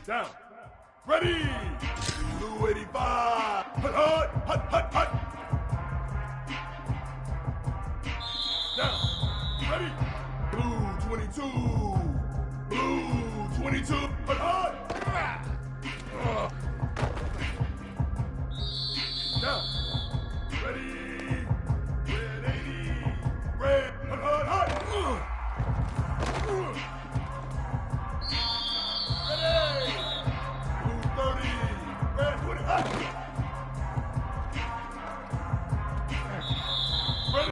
Down. Ready. Blue 85. Hut, hut, hut, hut, hut. Down. Ready. Blue 22. Blue 22. Hut, hut. Down. Ready. Red 80. Red. Hut, hut, hut. Ready. Blue 30. Red 20. Hut. Ready.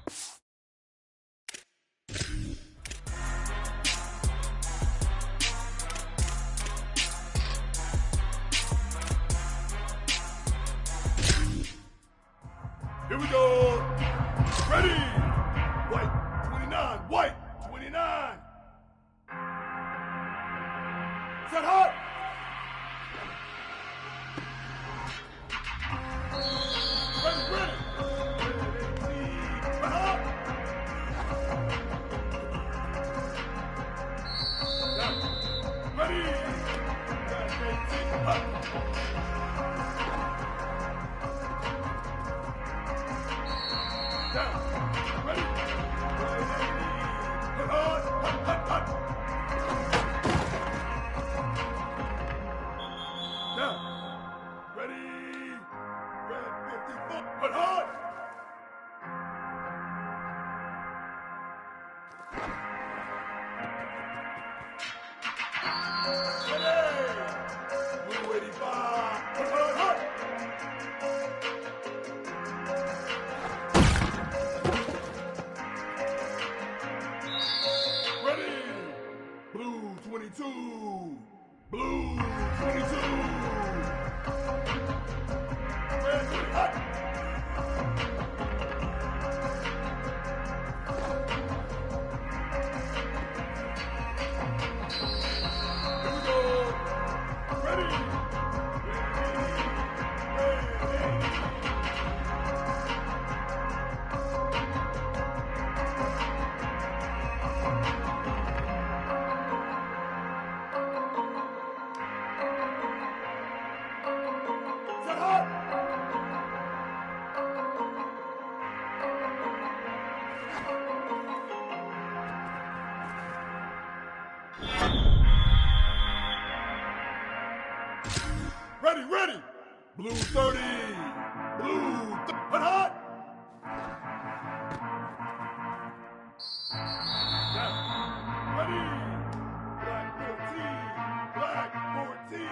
Here we go. Ready. White 29. White 29. Set hot. Ready, ready. Set hot. Down. Ready. Hot. Down. Ready. Hut, hut, hut, hut, hut. Down. Ready. Red 54. Hut, hut. Ready. Blue 85. Hut, hut, hut. Ready. Blue 22. Blue 22. Red 20. Hut. Here we go. Ready. Red 80. Set hot. Ready, ready. Blue 30. Blue. Hut, hut. Down. Ready. Black 14. Black 14.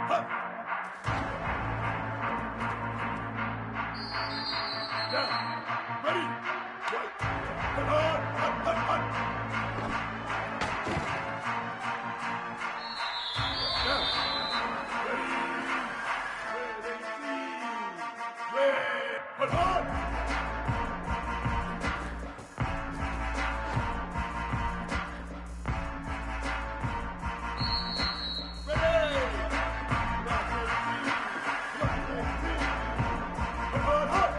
Hut. Down. Ready. White. Hut, hut, hut, hut, hut. Down. Ready. Red 18. Red. Hut, hut. Ready. Black 13. Black 14. Hut, hut, hut.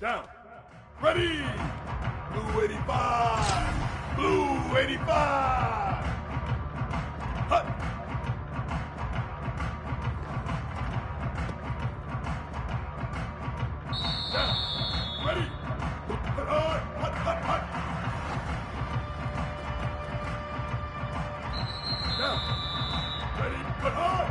Down. Ready. Blue 85. Blue 85. Hut. Down. Ready. Hut, hut, hut, hut. Down. Ready. Hut, hut.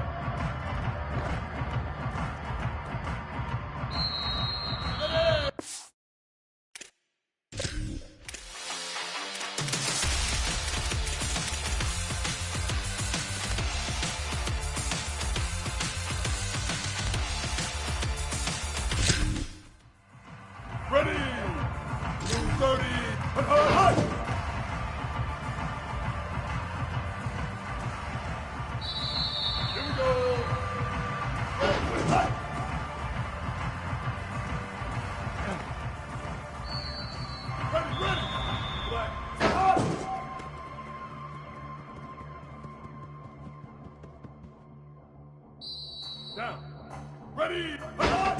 Ready! Blue 30! Hut, hut, hut! Here we go! Red, hut! Ready, ready! Black, hut! Down! Ready! Hut, hut!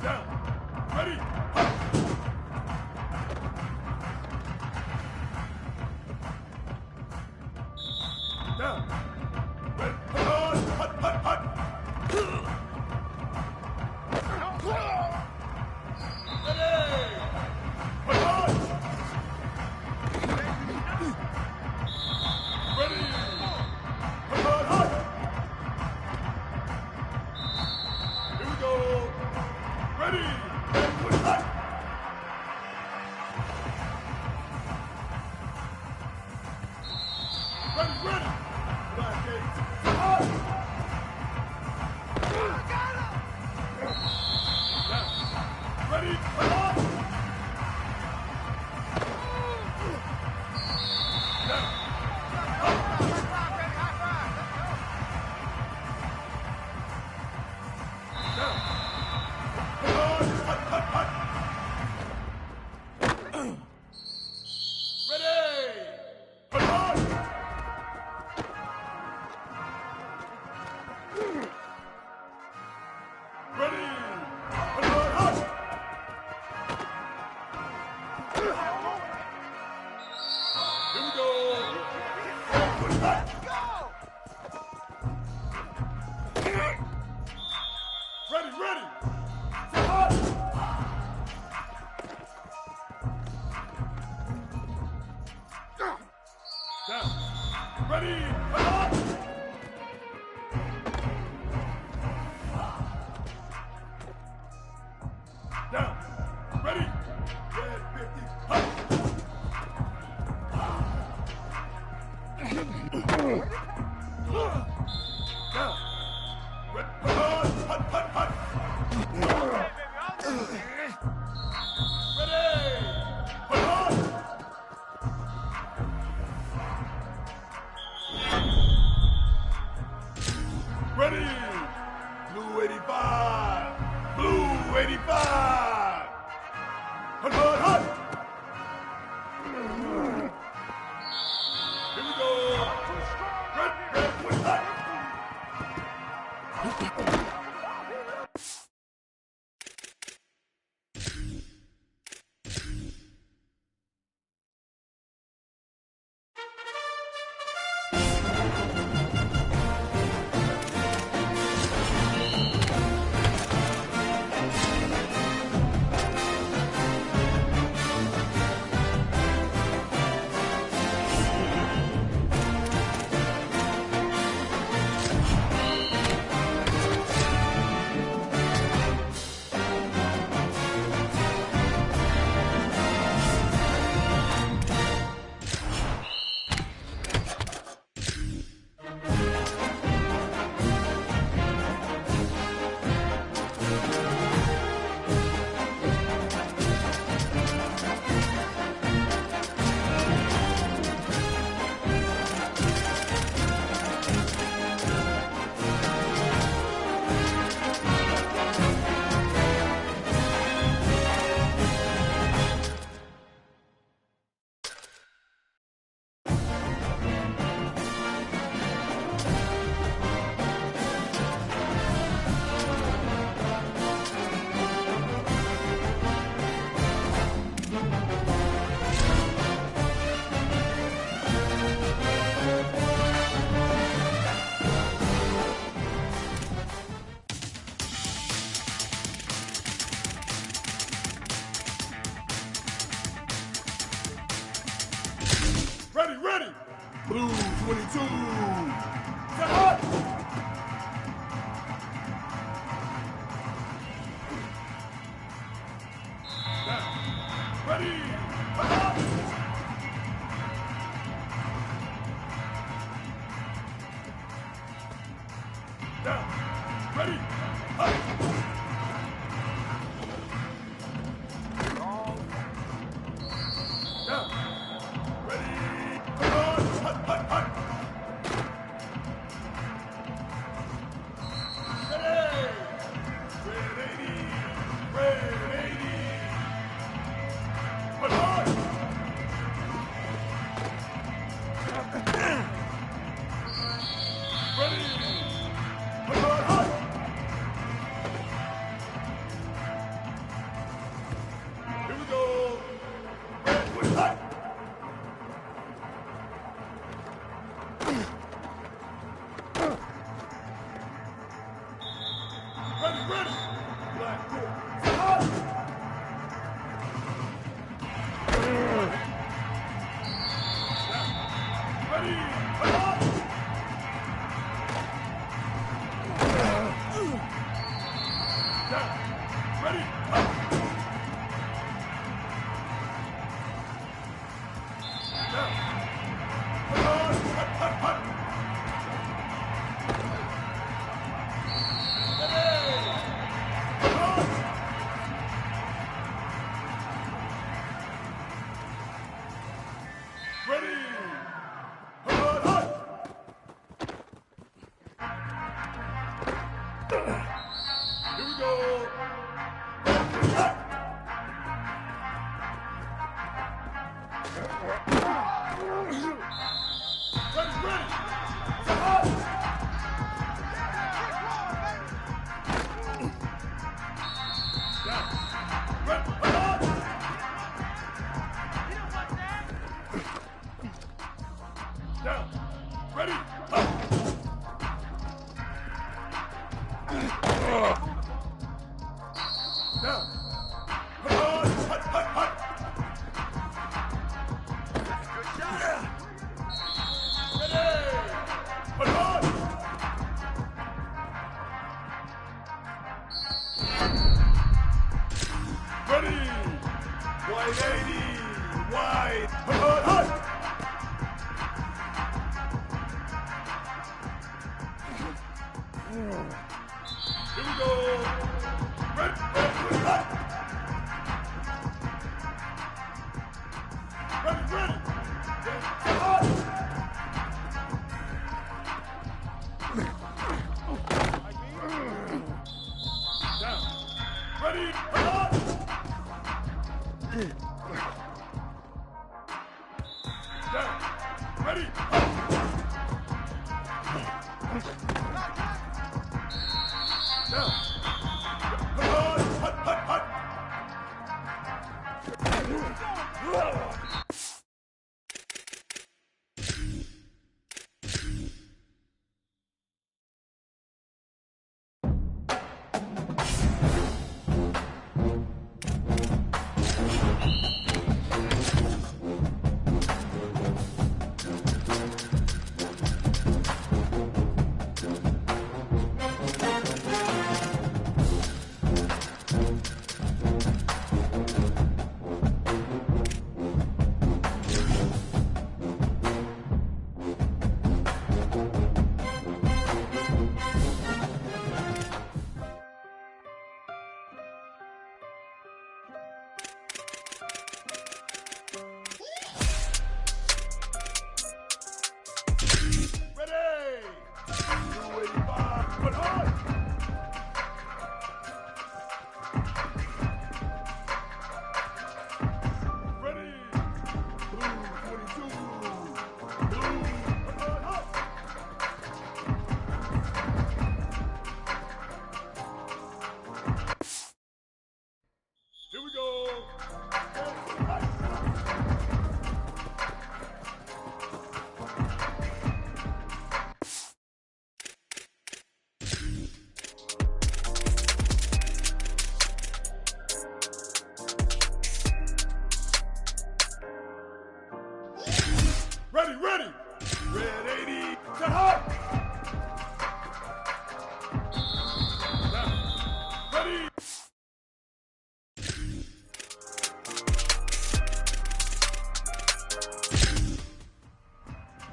Down. Ready. Hut. Down. Ready. Hut, hut, hut, hut. Ready. Hut, hut. Ready. Hut, hut, hut. Here we go. Ready! Hut! Ready, ready! Black gates! Hut! Down! Ready! Hut! Down! Hut! Down! Ready! Hut, hut, hut! Here we go! Hut, hut! Ready, ready! Hut! Down! Ready! Hut, hut! Down. Ready. Red 50. Hut. Down. Red. Hut, hut, hut, hut. Ready. Hut, hut. Ready. Blue 85. Blue 85. Hut, hut, hut! Here we go! Red, red, hut! Blue 22. Set hot. Now, ready. Hot. Now, ready. Hot.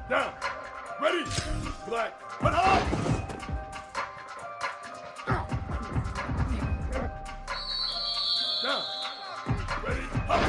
Down. Ready. Black. Hut, hut. Down. Ready. Hut.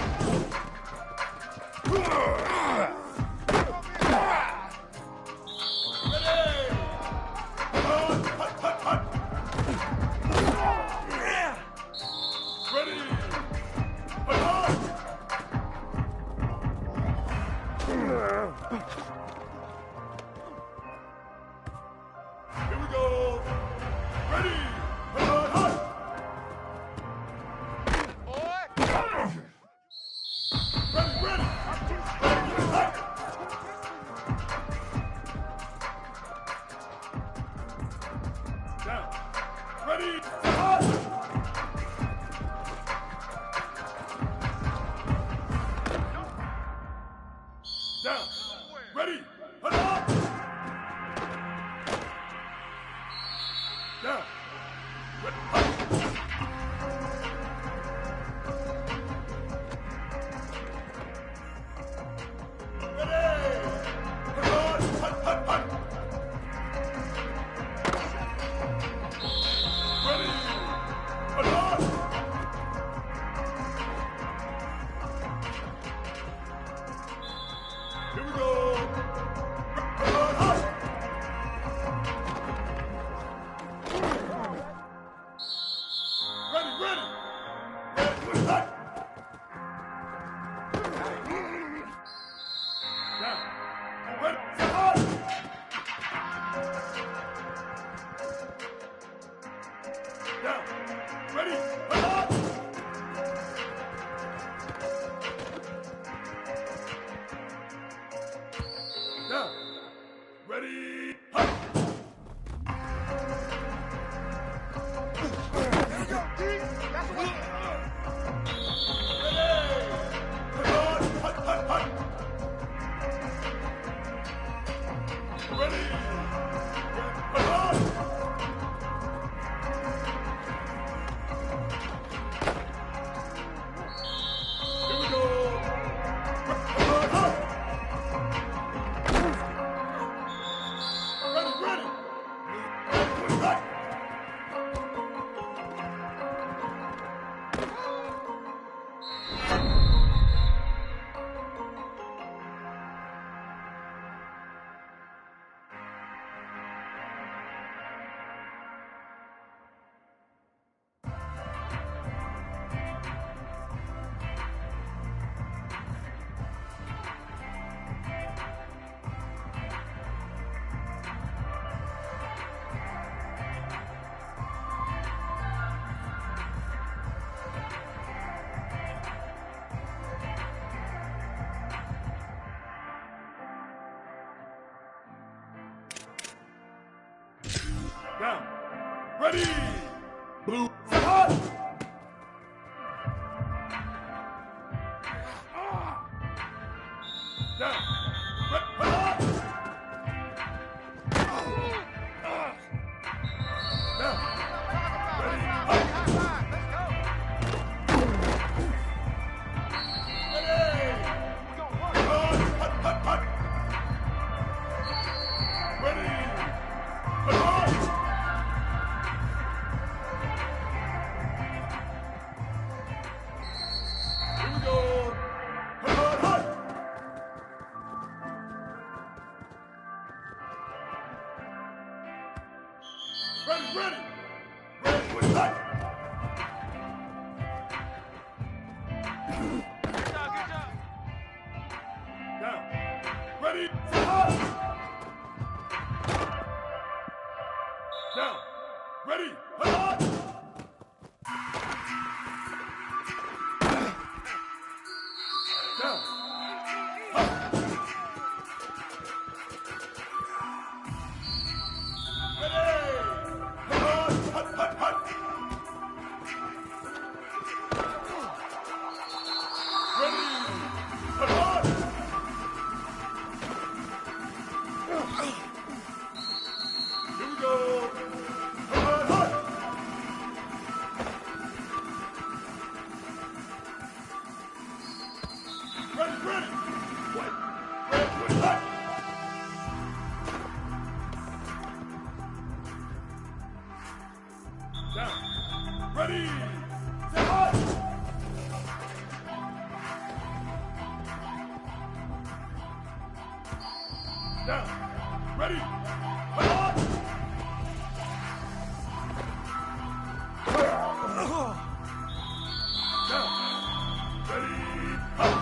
Down. Ready. Blue. Hot. Down. Red. Hot. Down. Ready. Hot. Ready. Hot. Hot. Hot. Hot. Ready. Hot. Here we go. Hot, hot. Ready, ready. Ready, with that. Good job. Down. Ready, hot. Down. Ready, hot. Down. Hot. Ready. Hot, hot, hot, hot. Ready. Hot, hot. Here we go. Hot, hot. Down. Ready. Hot. Down. Ready. Hot.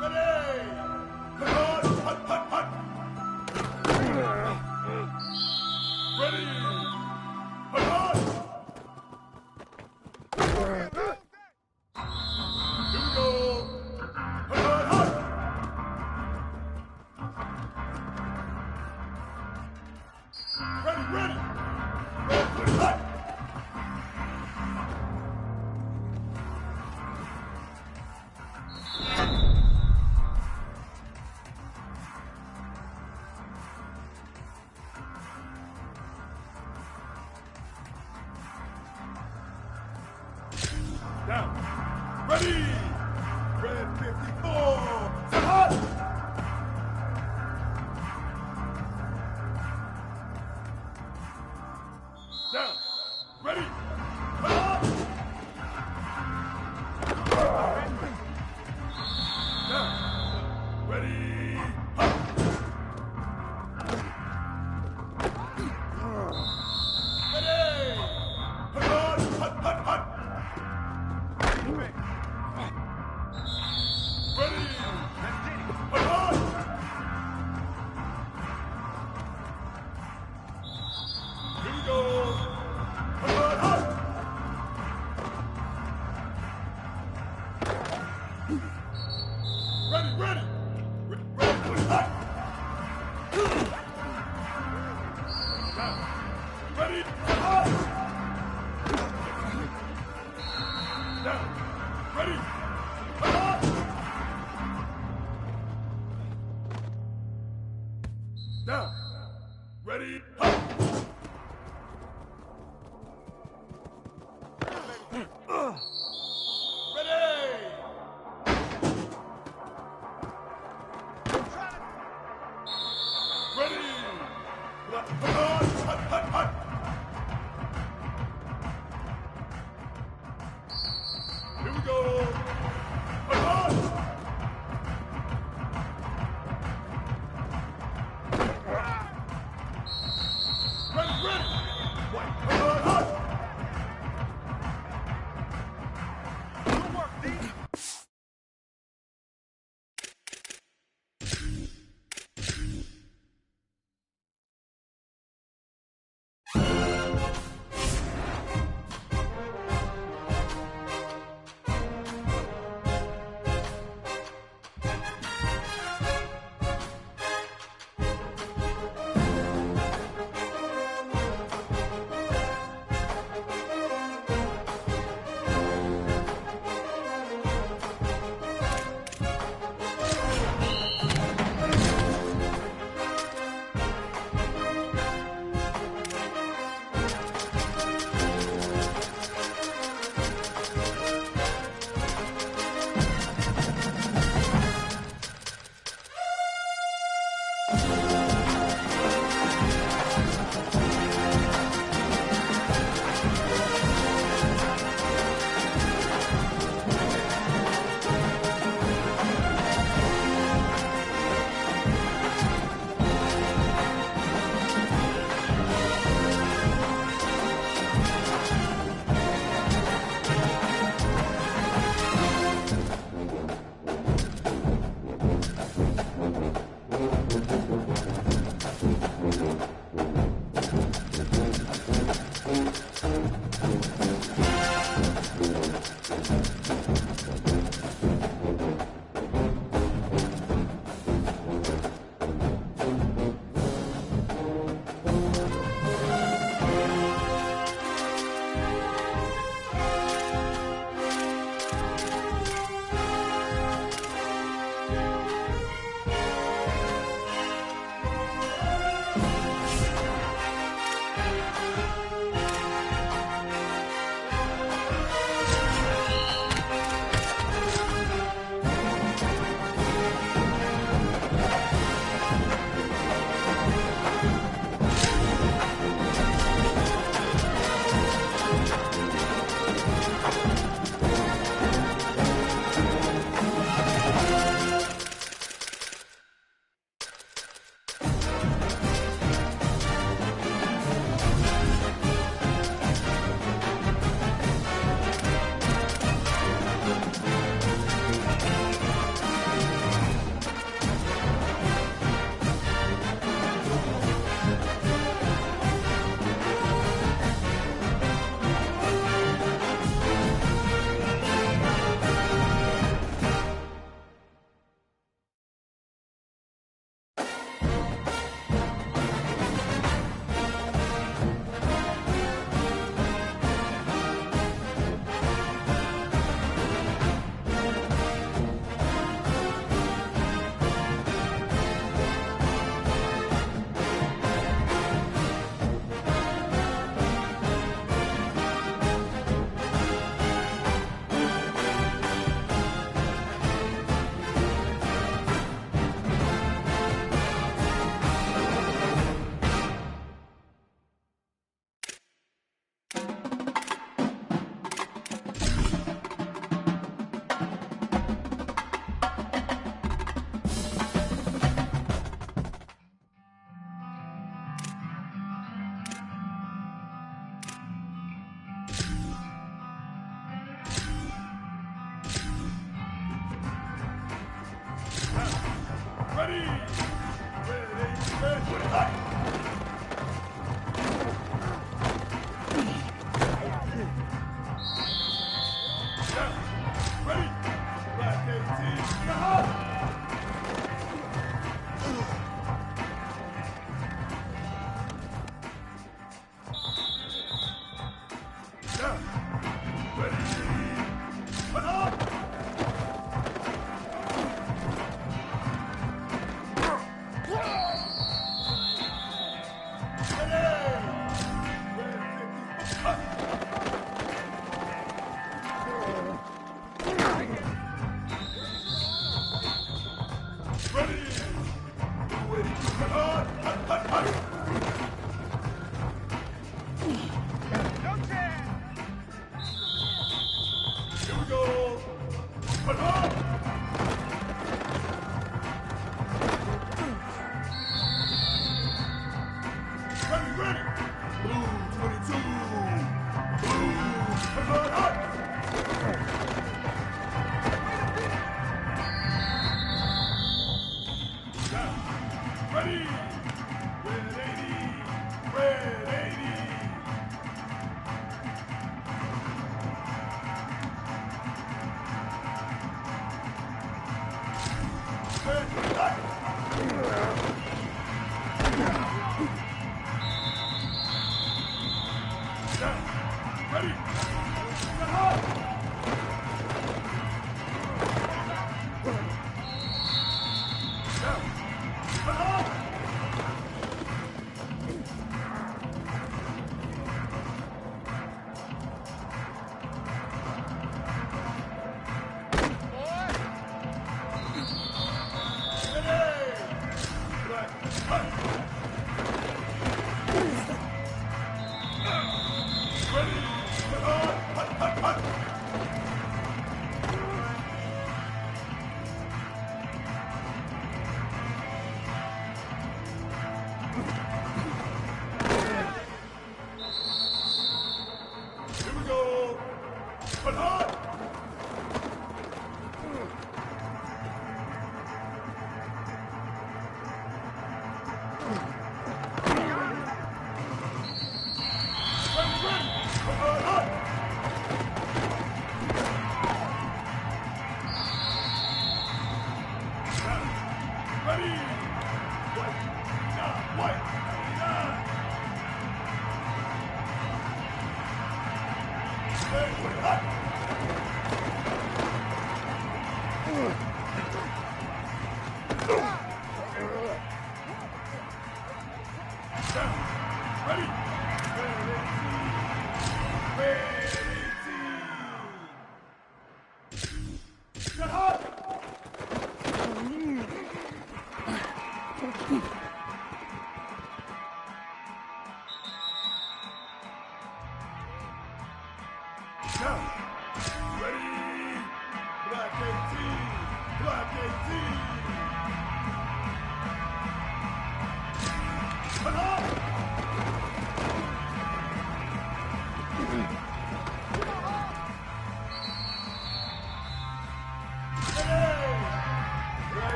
Ready. Hot. Hot. Hot. Hot. Ready. Hot. Here we go. Hot. Hot. Ready. Ready. Ready. Hot. Down. Ready. Red 54. Set hot. Down. Ready. Hot. Down. Ready. Hot. Ready. Hot. Hot. Hot. Hot. Ready! Hot! Here we go! Hot! Hot! Ready! Ready! Ready! Hot! Down! Ready! Hot! Down! Ready! Hot! Down. Ready. Hot. Ready. Ready! Red, put it hot! Ready! Black 18, get hot!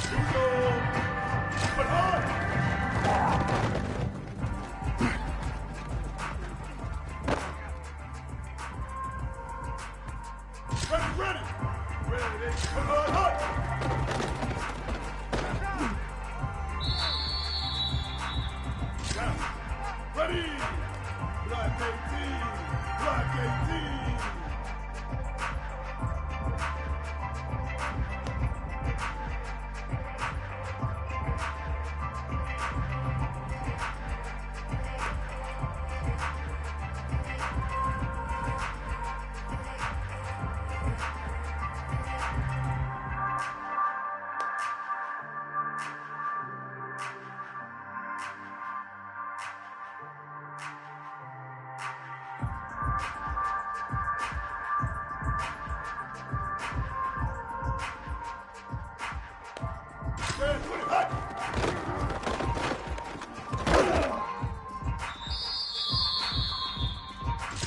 Here we go. But hard. Ready. Ready. But hard. Down. Ready. Black 18. Black 18.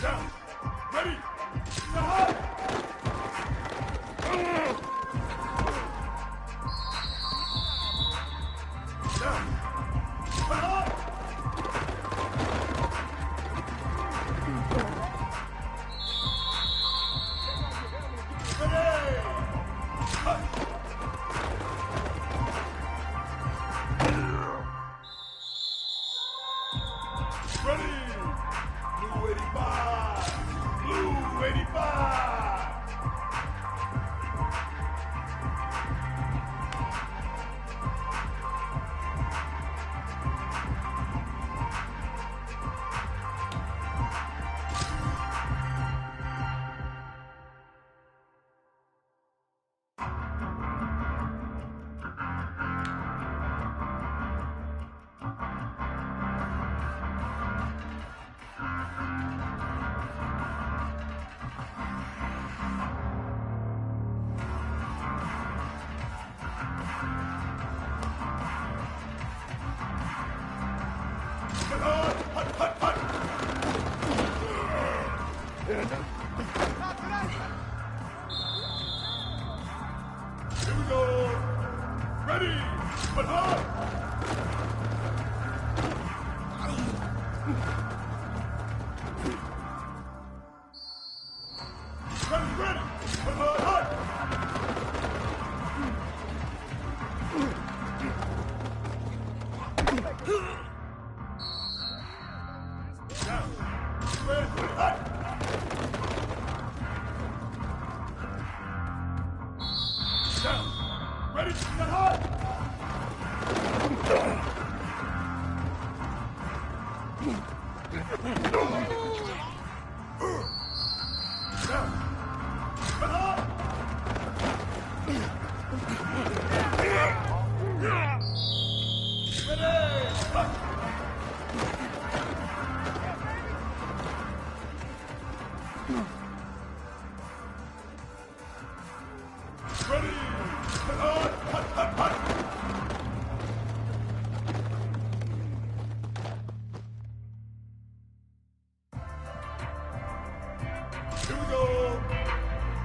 Down. Ready. Down. Ready. Blue 85. Blue 85. Here we go. Ready, but hard. Ready, but hard. Down. Ready, hard. Down. Ready, get hard. Down. Get hard. Ready. Get hard. Hut, hut, hut. Here we go.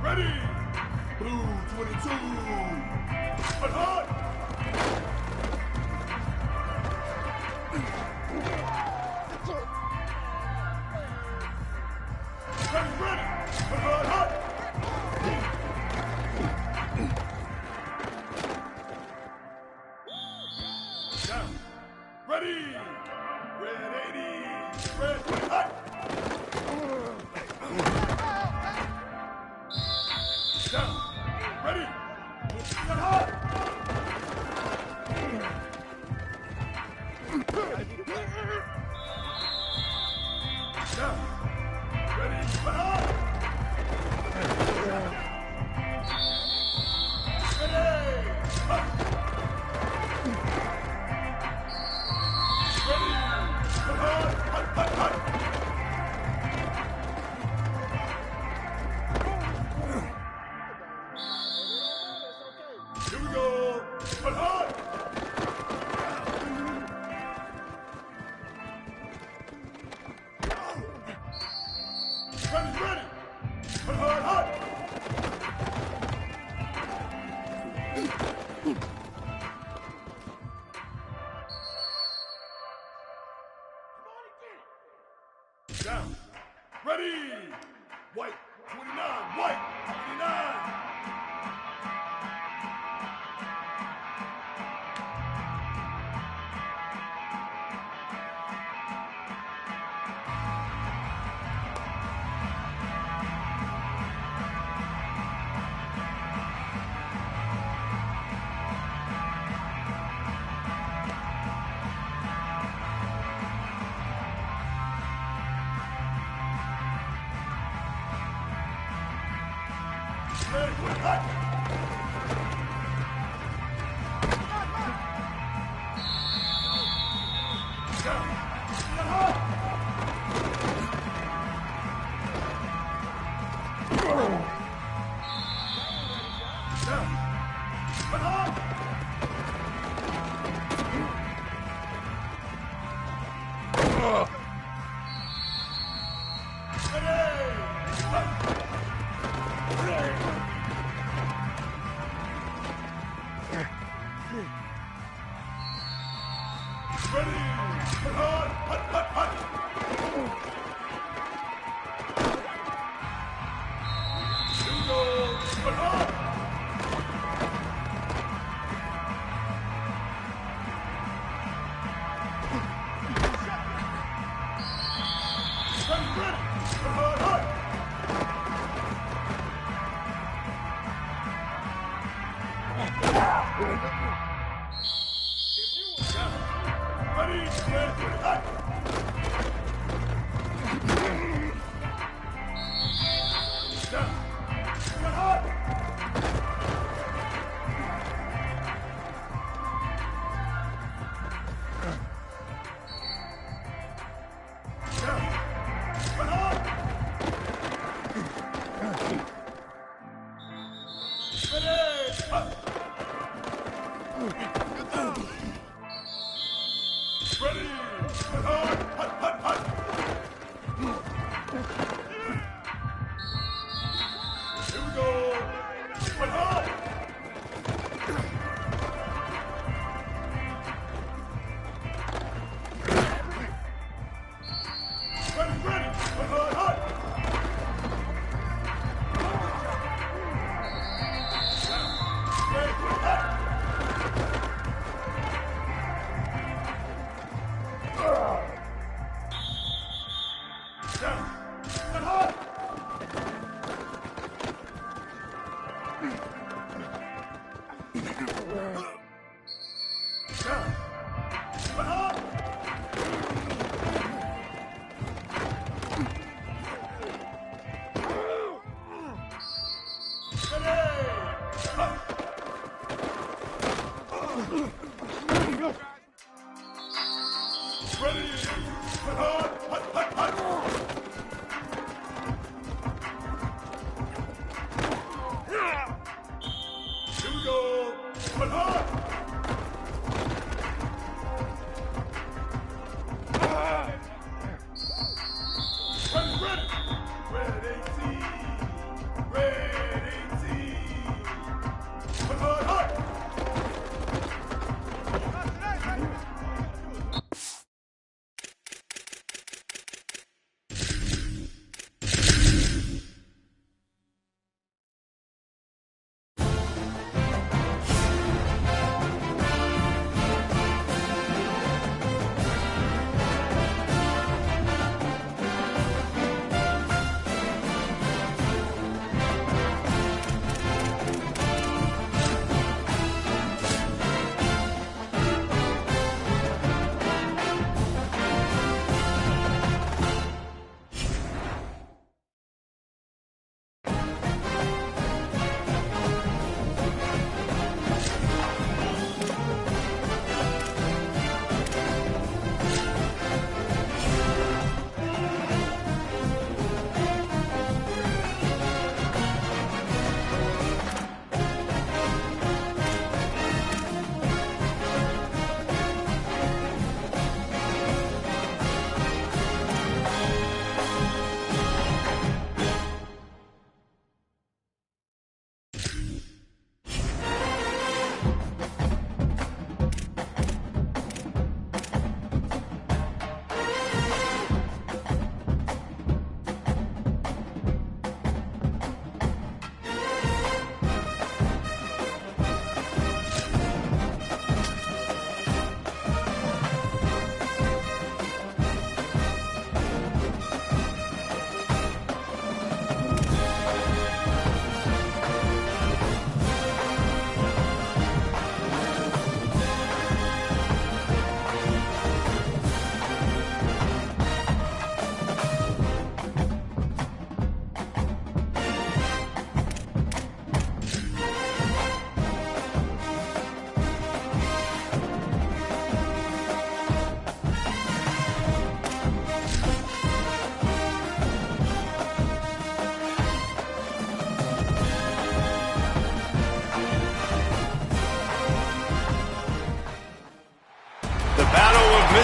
Ready. Blue 22. But hard. Ready. But hard. Down. Ready. Red 80. Red 20. Hut. Down. Ready. Get hard. Down. Ready. Get hard. Ready. Hut. Ready. Get hard. Hut, hut, hut. Here we go. But hard.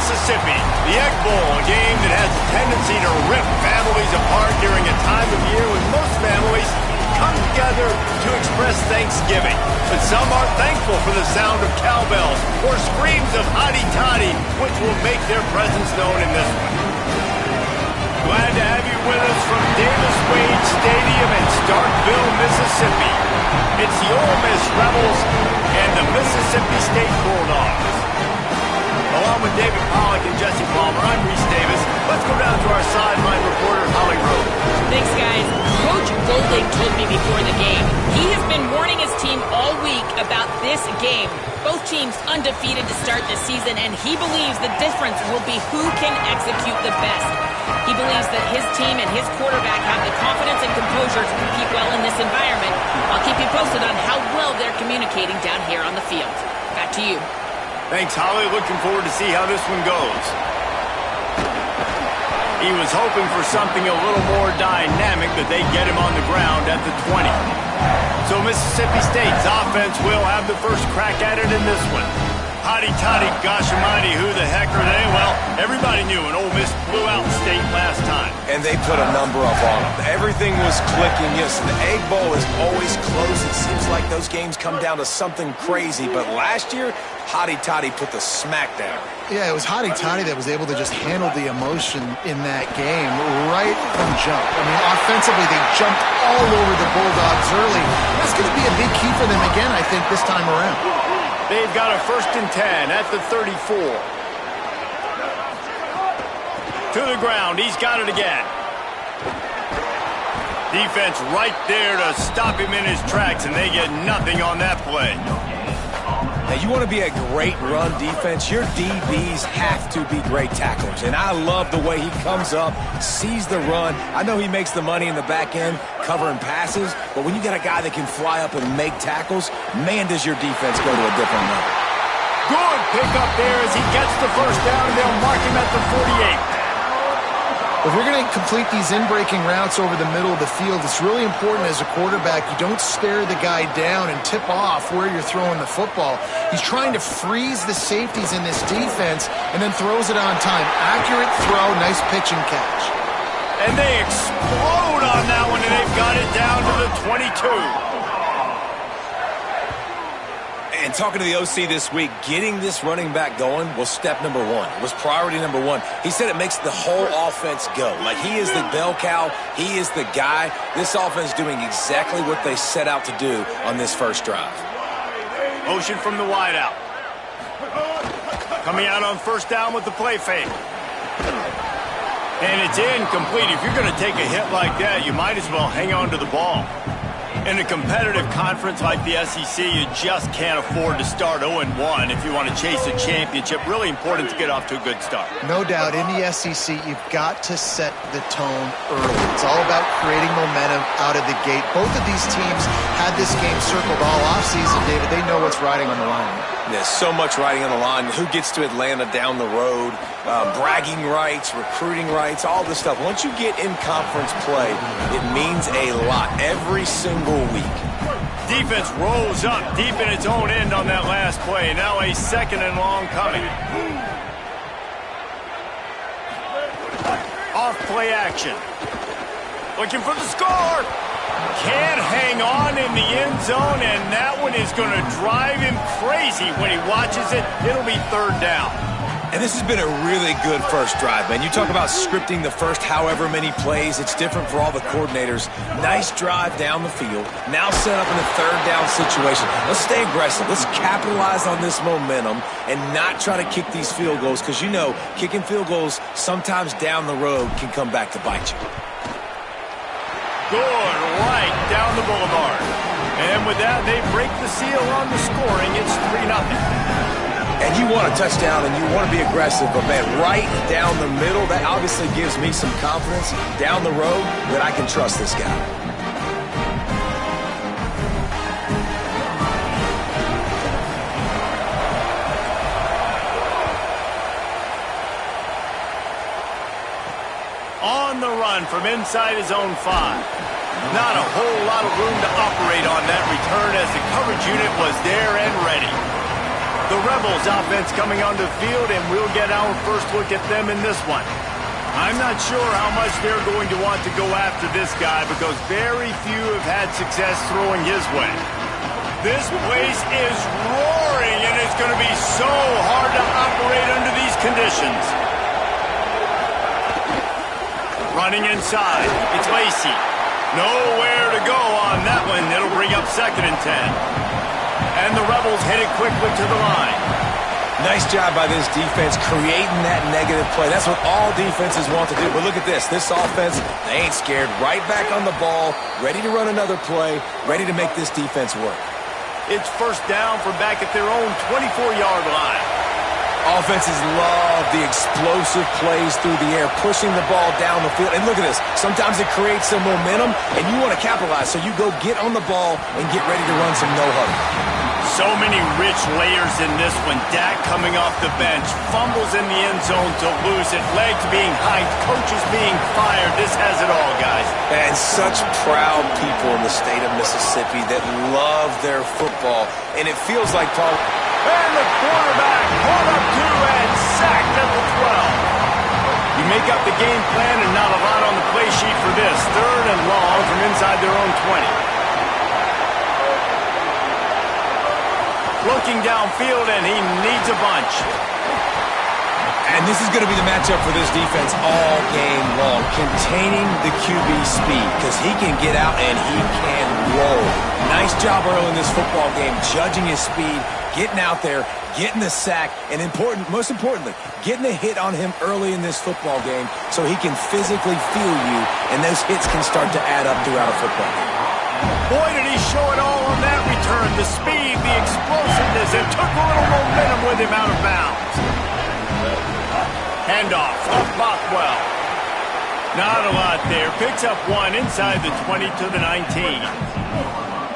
Mississippi. The Egg Bowl, a game that has a tendency to rip families apart during a time of year when most families come together to express Thanksgiving. But some are thankful for the sound of cowbells or screams of hotty-toddy, which will make their presence known in this one. Glad to have you with us from Davis Wade Stadium in Starkville, Mississippi. It's the Ole Miss Rebels and the Mississippi State Bulldogs. Along with David Pollack and Jesse Palmer, I'm Reese Davis. Let's go down to our sideline reporter, Holly Rowe. Thanks, guys. Coach Golding told me before the game he has been warning his team all week about this game. Both teams undefeated to start the season, and he believes the difference will be who can execute the best. He believes that his team and his quarterback have the confidence and composure to compete well in this environment. I'll keep you posted on how well they're communicating down here on the field. Back to you. Thanks, Holly. Looking forward to see how this one goes. He was hoping for something a little more dynamic, but they get him on the ground at the 20. So Mississippi State's offense will have the first crack at it in this one. Hotty-toddy, gosh almighty, who the heck are they? Well, everybody knew an Ole Miss blew out State last time. And they put a number up on them. Everything was clicking. Yes, the Egg Bowl is always close. It seems like those games come down to something crazy. But last year, Hotty-toddy put the smack down. Yeah, it was Hotty-toddy that was able to just handle the emotion in that game right from jump. I mean, offensively, they jumped all over the Bulldogs early. That's going to be a big key for them again, I think, this time around. They've got a 1st and 10 at the 34. To the ground. He's got it again. Defense right there to stop him in his tracks, and they get nothing on that play. Now, you want to be a great run defense, your DBs have to be great tacklers. And I love the way he comes up, sees the run. I know he makes the money in the back end covering passes, but when you got a guy that can fly up and make tackles, man, does your defense go to a different level. Good pickup there as he gets the first down, and they'll mark him at the 48. If we're going to complete these in-breaking routes over the middle of the field, it's really important as a quarterback you don't stare the guy down and tip off where you're throwing the football. He's trying to freeze the safeties in this defense and then throws it on time. Accurate throw, nice pitch and catch. And they explode on that one, and they've got it down to the 22. And talking to the OC this week, getting this running back going was step number one. It was priority number one. He said it makes the whole offense go. Like, he is the bell cow. He is the guy. This offense doing exactly what they set out to do on this first drive. Motion from the wideout. Coming out on 1st down with the play fake. And it's incomplete. If you're going to take a hit like that, you might as well hang on to the ball. In a competitive conference like the SEC, you just can't afford to start 0-1 if you want to chase a championship. Really important to get off to a good start. No doubt, in the SEC, you've got to set the tone early. It's all about creating momentum out of the gate. Both of these teams had this game circled all offseason, David. They know what's riding on the line. There's so much riding on the line. Who gets to Atlanta down the road? Bragging rights, recruiting rights, all this stuff. Once you get in conference play, it means a lot every single week. Defense rolls up deep in its own end on that last play. Now a 2nd and long coming. Off play action. Looking for the score. Can't hang on in the end zone, and that one is going to drive him crazy when he watches it. It'll be 3rd down. And this has been a really good first drive, man. You talk about scripting the first however many plays. It's different for all the coordinators. Nice drive down the field. Now set up in a 3rd down situation. Let's stay aggressive. Let's capitalize on this momentum and not try to kick these field goals, because you know kicking field goals sometimes down the road can come back to bite you. Good, right down the boulevard. And with that, they break the seal on the scoring. It's 3-0. And you want a touchdown and you want to be aggressive, but man, right down the middle, that obviously gives me some confidence down the road that I can trust this guy. On the run from inside his own 5. Not a whole lot of room to operate on that return as the coverage unit was there and ready. The Rebels offense coming onto the field, and we'll get our first look at them in this one. I'm not sure how much they're going to want to go after this guy because very few have had success throwing his way. This place is roaring, and it's going to be so hard to operate under these conditions. Running inside, it's Lacey. Nowhere to go on that one. It'll bring up 2nd and 10. And the Rebels head it quickly to the line. Nice job by this defense creating that negative play. That's what all defenses want to do. But look at this. This offense, they ain't scared. Right back on the ball, ready to run another play, ready to make this defense work. It's first down from back at their own 24-yard line. Offenses love the explosive plays through the air, pushing the ball down the field. And look at this. Sometimes it creates some momentum, and you want to capitalize. So you go get on the ball and get ready to run some no-huddle. So many rich layers in this one. Dak coming off the bench, fumbles in the end zone to lose it, legs being hiked, coaches being fired. This has it all, guys. And such proud people in the state of Mississippi that love their football. And it feels like, Paul, and the quarterback pulled up 2 and sacked at the 12. You make up the game plan and not a lot on the play sheet for this. 3rd and long from inside their own 20. Looking downfield, and he needs a bunch. And this is going to be the matchup for this defense all game long, containing the QB speed, because he can get out and he can roll. Nice job early in this football game, judging his speed, getting out there, getting the sack, and most importantly, getting a hit on him early in this football game so he can physically feel you, and those hits can start to add up throughout a football game. Boy, did he show it all on that return. The speed, the explosiveness, and took a little momentum with him out of bounds. Handoff off Bothwell. Not a lot there. Picks up 1 inside the 20 to the 19.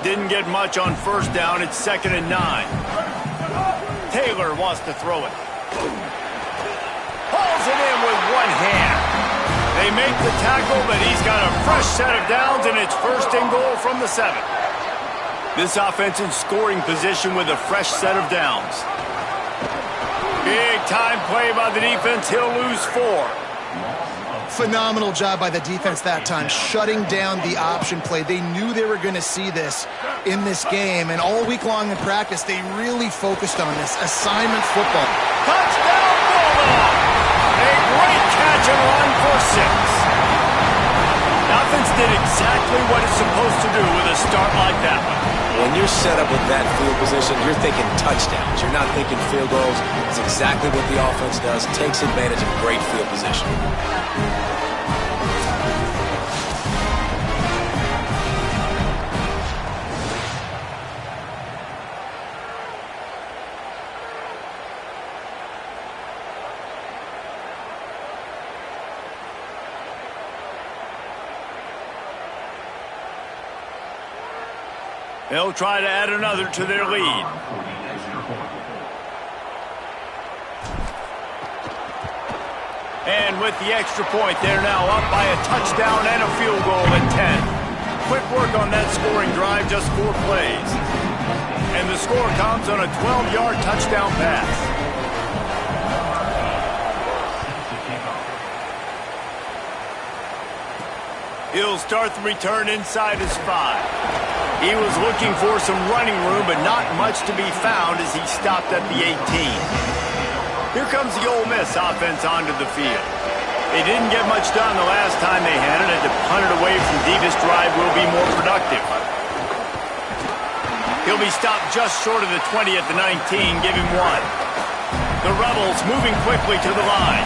Didn't get much on first down. It's 2nd and 9. Taylor wants to throw it. Hauls it in with one hand. They make the tackle, but he's got a fresh set of downs, and it's 1st and goal from the 7. This offense in scoring position with a fresh set of downs. Big time play by the defense. He'll lose 4. Phenomenal job by the defense that time, shutting down the option play. They knew they were going to see this in this game, and all week long in practice, they really focused on this assignment football. Touchdown, Bulldog! A great catch and run for 6. The offense did exactly what it's supposed to do with a start like that one. When you're set up with that field position, you're thinking touchdowns. You're not thinking field goals. It's exactly what the offense does. Takes advantage of great field position. They'll try to add another to their lead. And with the extra point, they're now up by a touchdown and a field goal at 10. Quick work on that scoring drive, just 4 plays. And the score comes on a 12-yard touchdown pass. He'll start the return inside his 5. He was looking for some running room, but not much to be found as he stopped at the 18. Here comes the Ole Miss offense onto the field. They didn't get much done the last time they had it. To punt it away from deep, this drive will be more productive. He'll be stopped just short of the 20 at the 19. Give him 1. The Rebels moving quickly to the line.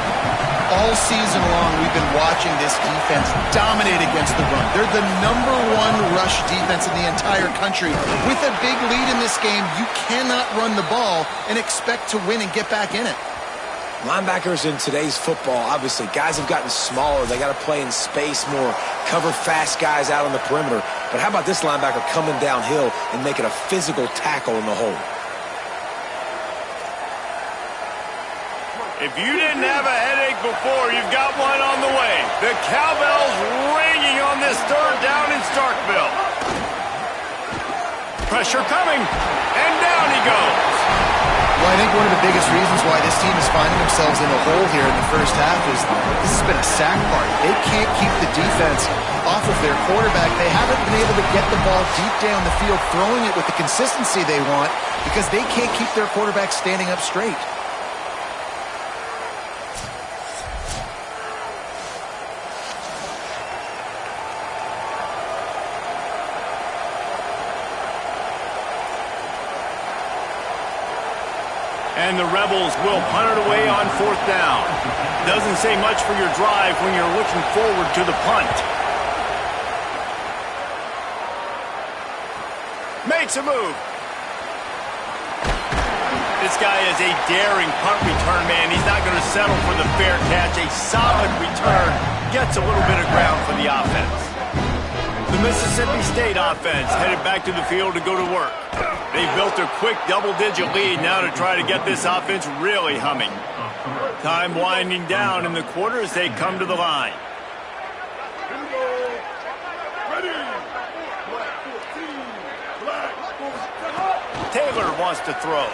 All season long, we've been watching this defense dominate against the run. They're the #1 rush defense in the entire country. With a big lead in this game, you cannot run the ball and expect to win and get back in it. Linebackers in today's football, obviously, guys have gotten smaller. They got to play in space more, cover fast guys out on the perimeter. But how about this linebacker coming downhill and making a physical tackle in the hole? If you didn't have a headache before, you've got one on the way. The cowbell's ringing on this 3rd down in Starkville. Pressure coming, and down he goes. Well, I think one of the biggest reasons why this team is finding themselves in a hole here in the first half is this has been a sack party. They can't keep the defense off of their quarterback. They haven't been able to get the ball deep down the field, throwing it with the consistency they want because they can't keep their quarterback standing up straight. And the Rebels will punt it away on 4th down. Doesn't say much for your drive when you're looking forward to the punt. Makes a move. This guy is a daring punt return man. He's not going to settle for the fair catch. A solid return gets a little bit of ground for the offense. The Mississippi State offense headed back to the field to go to work. They built a quick double-digit lead now to try to get this offense really humming. Time winding down in the quarter as they come to the line. Taylor wants to throw.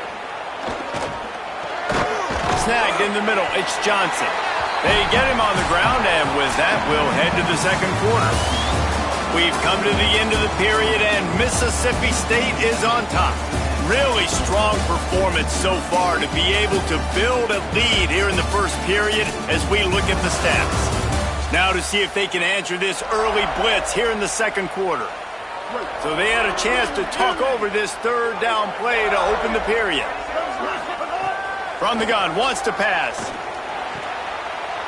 Snagged in the middle. It's Johnson. They get him on the ground, and with that, we'll head to the second quarter. We've come to the end of the period, and Mississippi State is on top. Really strong performance so far to be able to build a lead here in the first period as we look at the stats. Now to see if they can answer this early blitz here in the second quarter. So they had a chance to talk over this third down play to open the period. From the gun, wants to pass.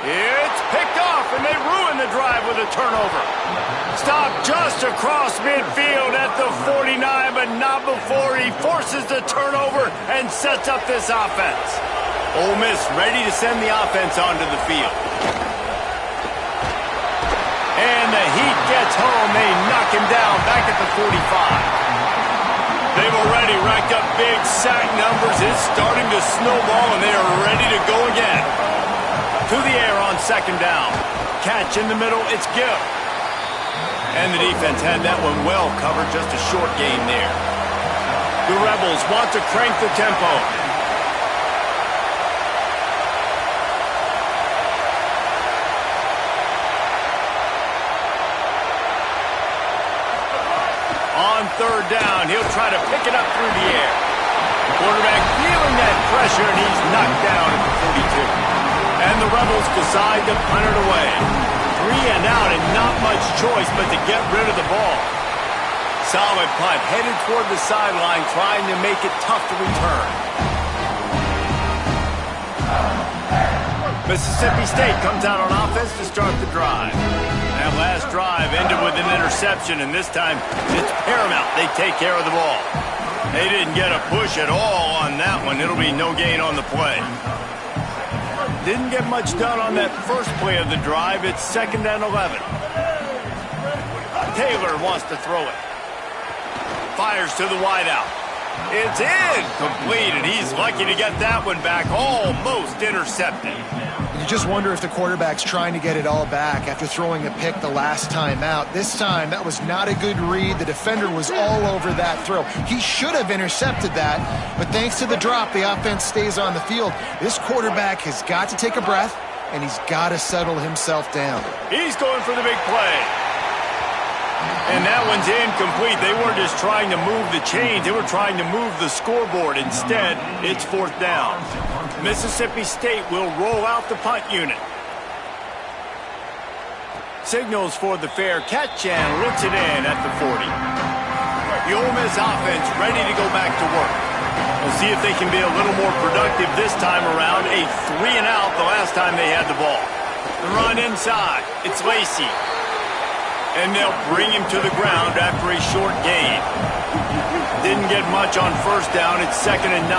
It's picked off, and they ruin the drive with a turnover. Stopped just across midfield at the 49, but not before he forces the turnover and sets up this offense. Ole Miss ready to send the offense onto the field. And the Heat gets home. They knock him down back at the 45. They've already racked up big sack numbers. It's starting to snowball, and they are ready to go again. To the air on second down. Catch in the middle, it's Gill. And the defense had that one well covered, just a short game there. The Rebels want to crank the tempo. On third down, he'll try to pick it up through the air. Quarterback feeling that pressure, and he's knocked down at the 42. And the Rebels decide to punt it away. 3 and out, and not much choice but to get rid of the ball. Solid punt, headed toward the sideline, trying to make it tough to return. Mississippi State comes out on offense to start the drive. That last drive ended with an interception, and this time it's paramount they take care of the ball. They didn't get a push at all on that one. It'll be no gain on the play. Didn't get much done on that first play of the drive. It's 2nd and 11. Taylor wants to throw it. Fires to the wideout. It's incomplete, and he's lucky to get that one back. Almost intercepted. You just wonder if the quarterback's trying to get it all back after throwing a pick the last time out. This time, that was not a good read. The defender was all over that throw. He should have intercepted that, but thanks to the drop, the offense stays on the field. This quarterback has got to take a breath, and he's got to settle himself down. He's going for the big play. And that one's incomplete. They weren't just trying to move the chains. They were trying to move the scoreboard. Instead, it's 4th down. Mississippi State will roll out the punt unit. Signals for the fair catch and looks it in at the 40. The Ole Miss offense ready to go back to work. We'll see if they can be a little more productive this time around. A 3 and out the last time they had the ball. The run inside. It's Lacey. And they'll bring him to the ground after a short gain. Didn't get much on first down. It's 2nd and 9.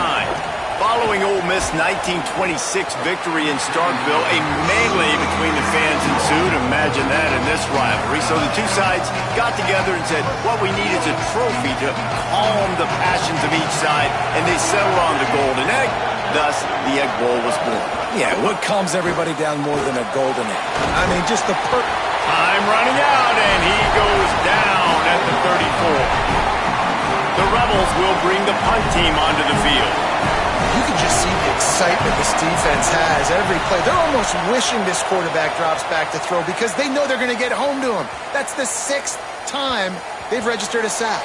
Following Ole Miss' 1926 victory in Starkville, a melee between the fans ensued. Imagine that in this rivalry. So the two sides got together and said, what we need is a trophy to calm the passions of each side, and they settled on the golden egg. Thus, the Egg Bowl was born. Yeah, what calms everybody down more than a golden egg? I mean, just the Time running out, and he goes down at the 34. The Rebels will bring the punt team onto the field. You can just see the excitement this defense has every play. They're almost wishing this quarterback drops back to throw because they know they're going to get home to him. That's the 6th time they've registered a sack.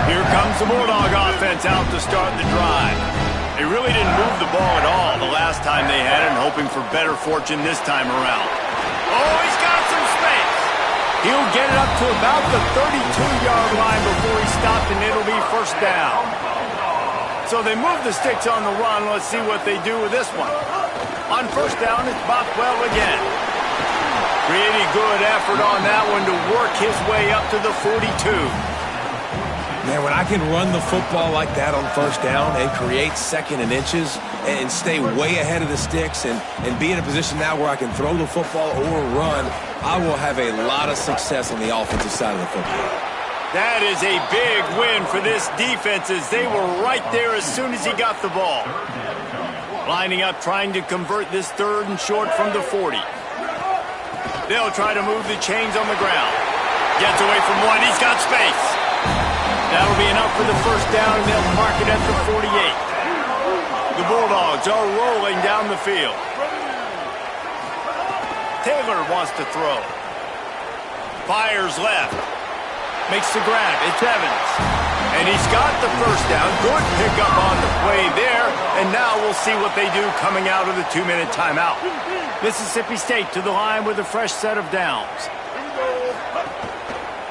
Here comes the Bulldog offense out to start the drive. They really didn't move the ball at all the last time they had it, and hoping for better fortune this time around. Oh, he's got some space. He'll get it up to about the 32-yard line before he stopped, and it'll be first down. So they move the sticks on the run. Let's see what they do with this one. On first down, it's Bothwell again. Pretty good effort on that one to work his way up to the 42. Man, when I can run the football like that on first down and create 2nd and inches and stay way ahead of the sticks and be in a position now where I can throw the football or run, I will have a lot of success on the offensive side of the football. That is a big win for this defense as they were right there as soon as he got the ball. Lining up, trying to convert this 3rd and short from the 40. They'll try to move the chains on the ground. Gets away from one. He's got space. That'll be enough for the first down, and they'll mark it at the 48. The Bulldogs are rolling down the field. Taylor wants to throw. Fires left. Makes the grab. It's Evans. And he's got the first down. Good pickup on the play there. And now we'll see what they do coming out of the 2-minute timeout. Mississippi State to the line with a fresh set of downs.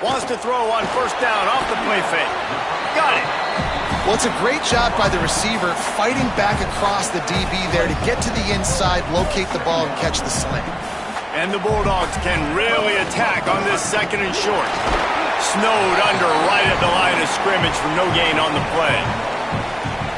Wants to throw on first down off the play fake. Got it. Well, it's a great job by the receiver fighting back across the DB there to get to the inside, locate the ball, and catch the slant. And the Bulldogs can really attack on this 2nd and short. Snowed under right at the line of scrimmage for no gain on the play.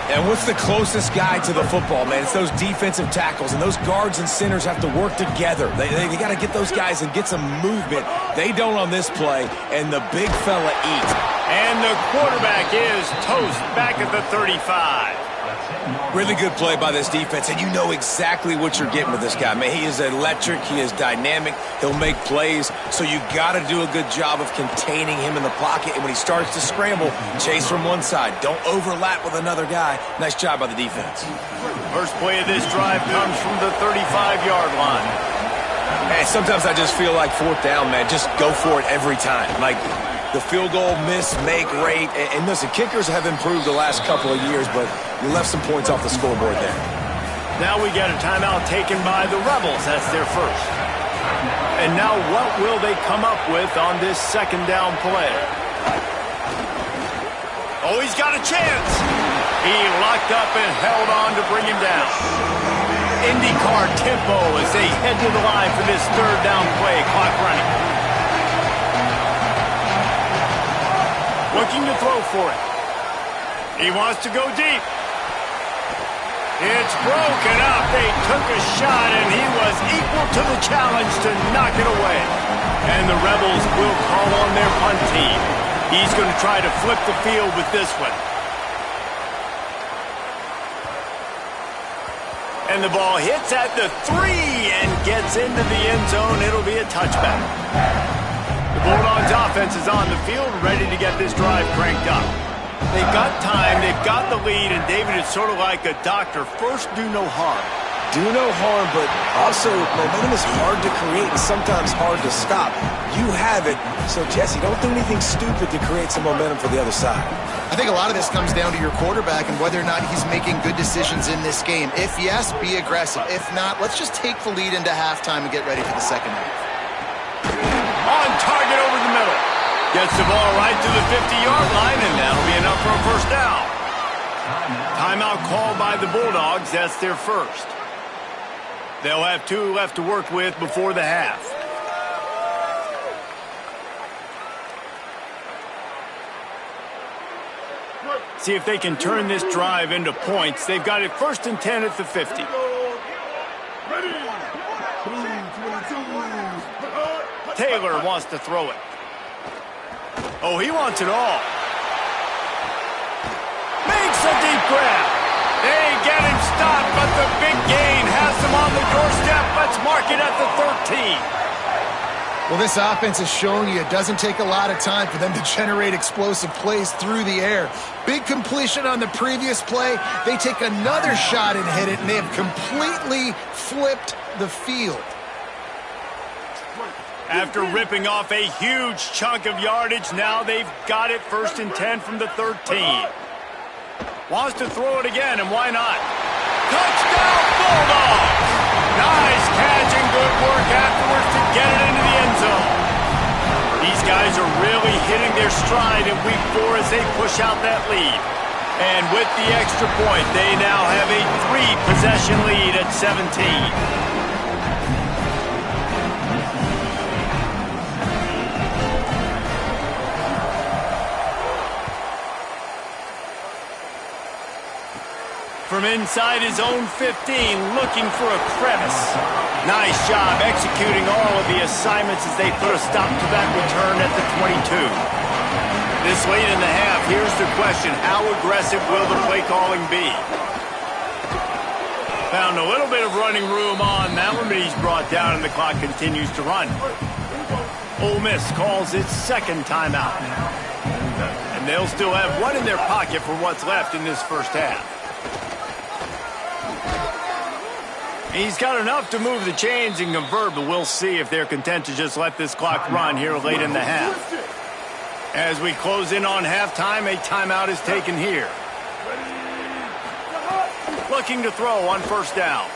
And what's the closest guy to the football, man? It's those defensive tackles, and those guards and centers have to work together. They got to get those guys and get some movement. They don't on this play, and the big fella eats. And the quarterback is toast back at the 35. Really good play by this defense, and you know exactly what you're getting with this guy. Man, he is electric. He is dynamic. He'll make plays, so you got to do a good job of containing him in the pocket. And when he starts to scramble, chase from one side. Don't overlap with another guy. Nice job by the defense. First play of this drive comes from the 35-yard line. Hey, sometimes I just feel like 4th down, man. Just go for it every time. Like the field goal miss, make rate. And listen, kickers have improved the last couple of years, but you left some points off the scoreboard there. Now we get a timeout taken by the Rebels. That's their first. And now what will they come up with on this 2nd down play? Oh, he's got a chance. He locked up and held on to bring him down. IndyCar tempo as they head to the line for this 3rd down play. Clock running. Looking to throw for it. He wants to go deep. It's broken up. They took a shot, and he was equal to the challenge to knock it away. And the Rebels will call on their punt team. He's going to try to flip the field with this one. And the ball hits at the 3 and gets into the end zone. It'll be a touchback. The Bulldogs offense is on the field, ready to get this drive cranked up. They've got time, they've got the lead, and David is sort of like a doctor. First, do no harm. Do no harm, but also momentum is hard to create and sometimes hard to stop. You have it, so Jesse, don't do anything stupid to create some momentum for the other side. I think a lot of this comes down to your quarterback and whether or not he's making good decisions in this game. If yes, be aggressive. If not, let's just take the lead into halftime and get ready for the 2nd half. On target over the middle. Gets the ball right to the 50-yard line, and that'll be enough for a first down. Timeout called by the Bulldogs. That's their first. They'll have 2 left to work with before the half. See if they can turn this drive into points. They've got it 1st and 10 at the 50. Taylor wants to throw it. Oh, he wants it all. Makes a deep grab. They get him stopped, but the big gain has him on the doorstep. Let's mark it at the 13. Well, this offense has shown you it doesn't take a lot of time for them to generate explosive plays through the air. Big completion on the previous play. They take another shot and hit it, and they have completely flipped the field. After ripping off a huge chunk of yardage, now they've got it 1st and 10 from the 13. Wants to throw it again, and why not? Touchdown, Bulldogs! Nice catch and good work afterwards to get it into the end zone. These guys are really hitting their stride in week 4 as they push out that lead. And with the extra point, they now have a 3-possession lead at 17. From inside his own 15, looking for a crevice. Nice job executing all of the assignments as they put a stop to that return at the 22. This late in the half, here's the question: how aggressive will the play calling be? Found a little bit of running room on that one, but he's brought down and the clock continues to run. Ole Miss calls its second timeout. And they'll still have one in their pocket for what's left in this first half. He's got enough to move the chains and convert, but we'll see if they're content to just let this clock run here late in the half. As we close in on halftime, a timeout is taken here. Looking to throw on 1st down.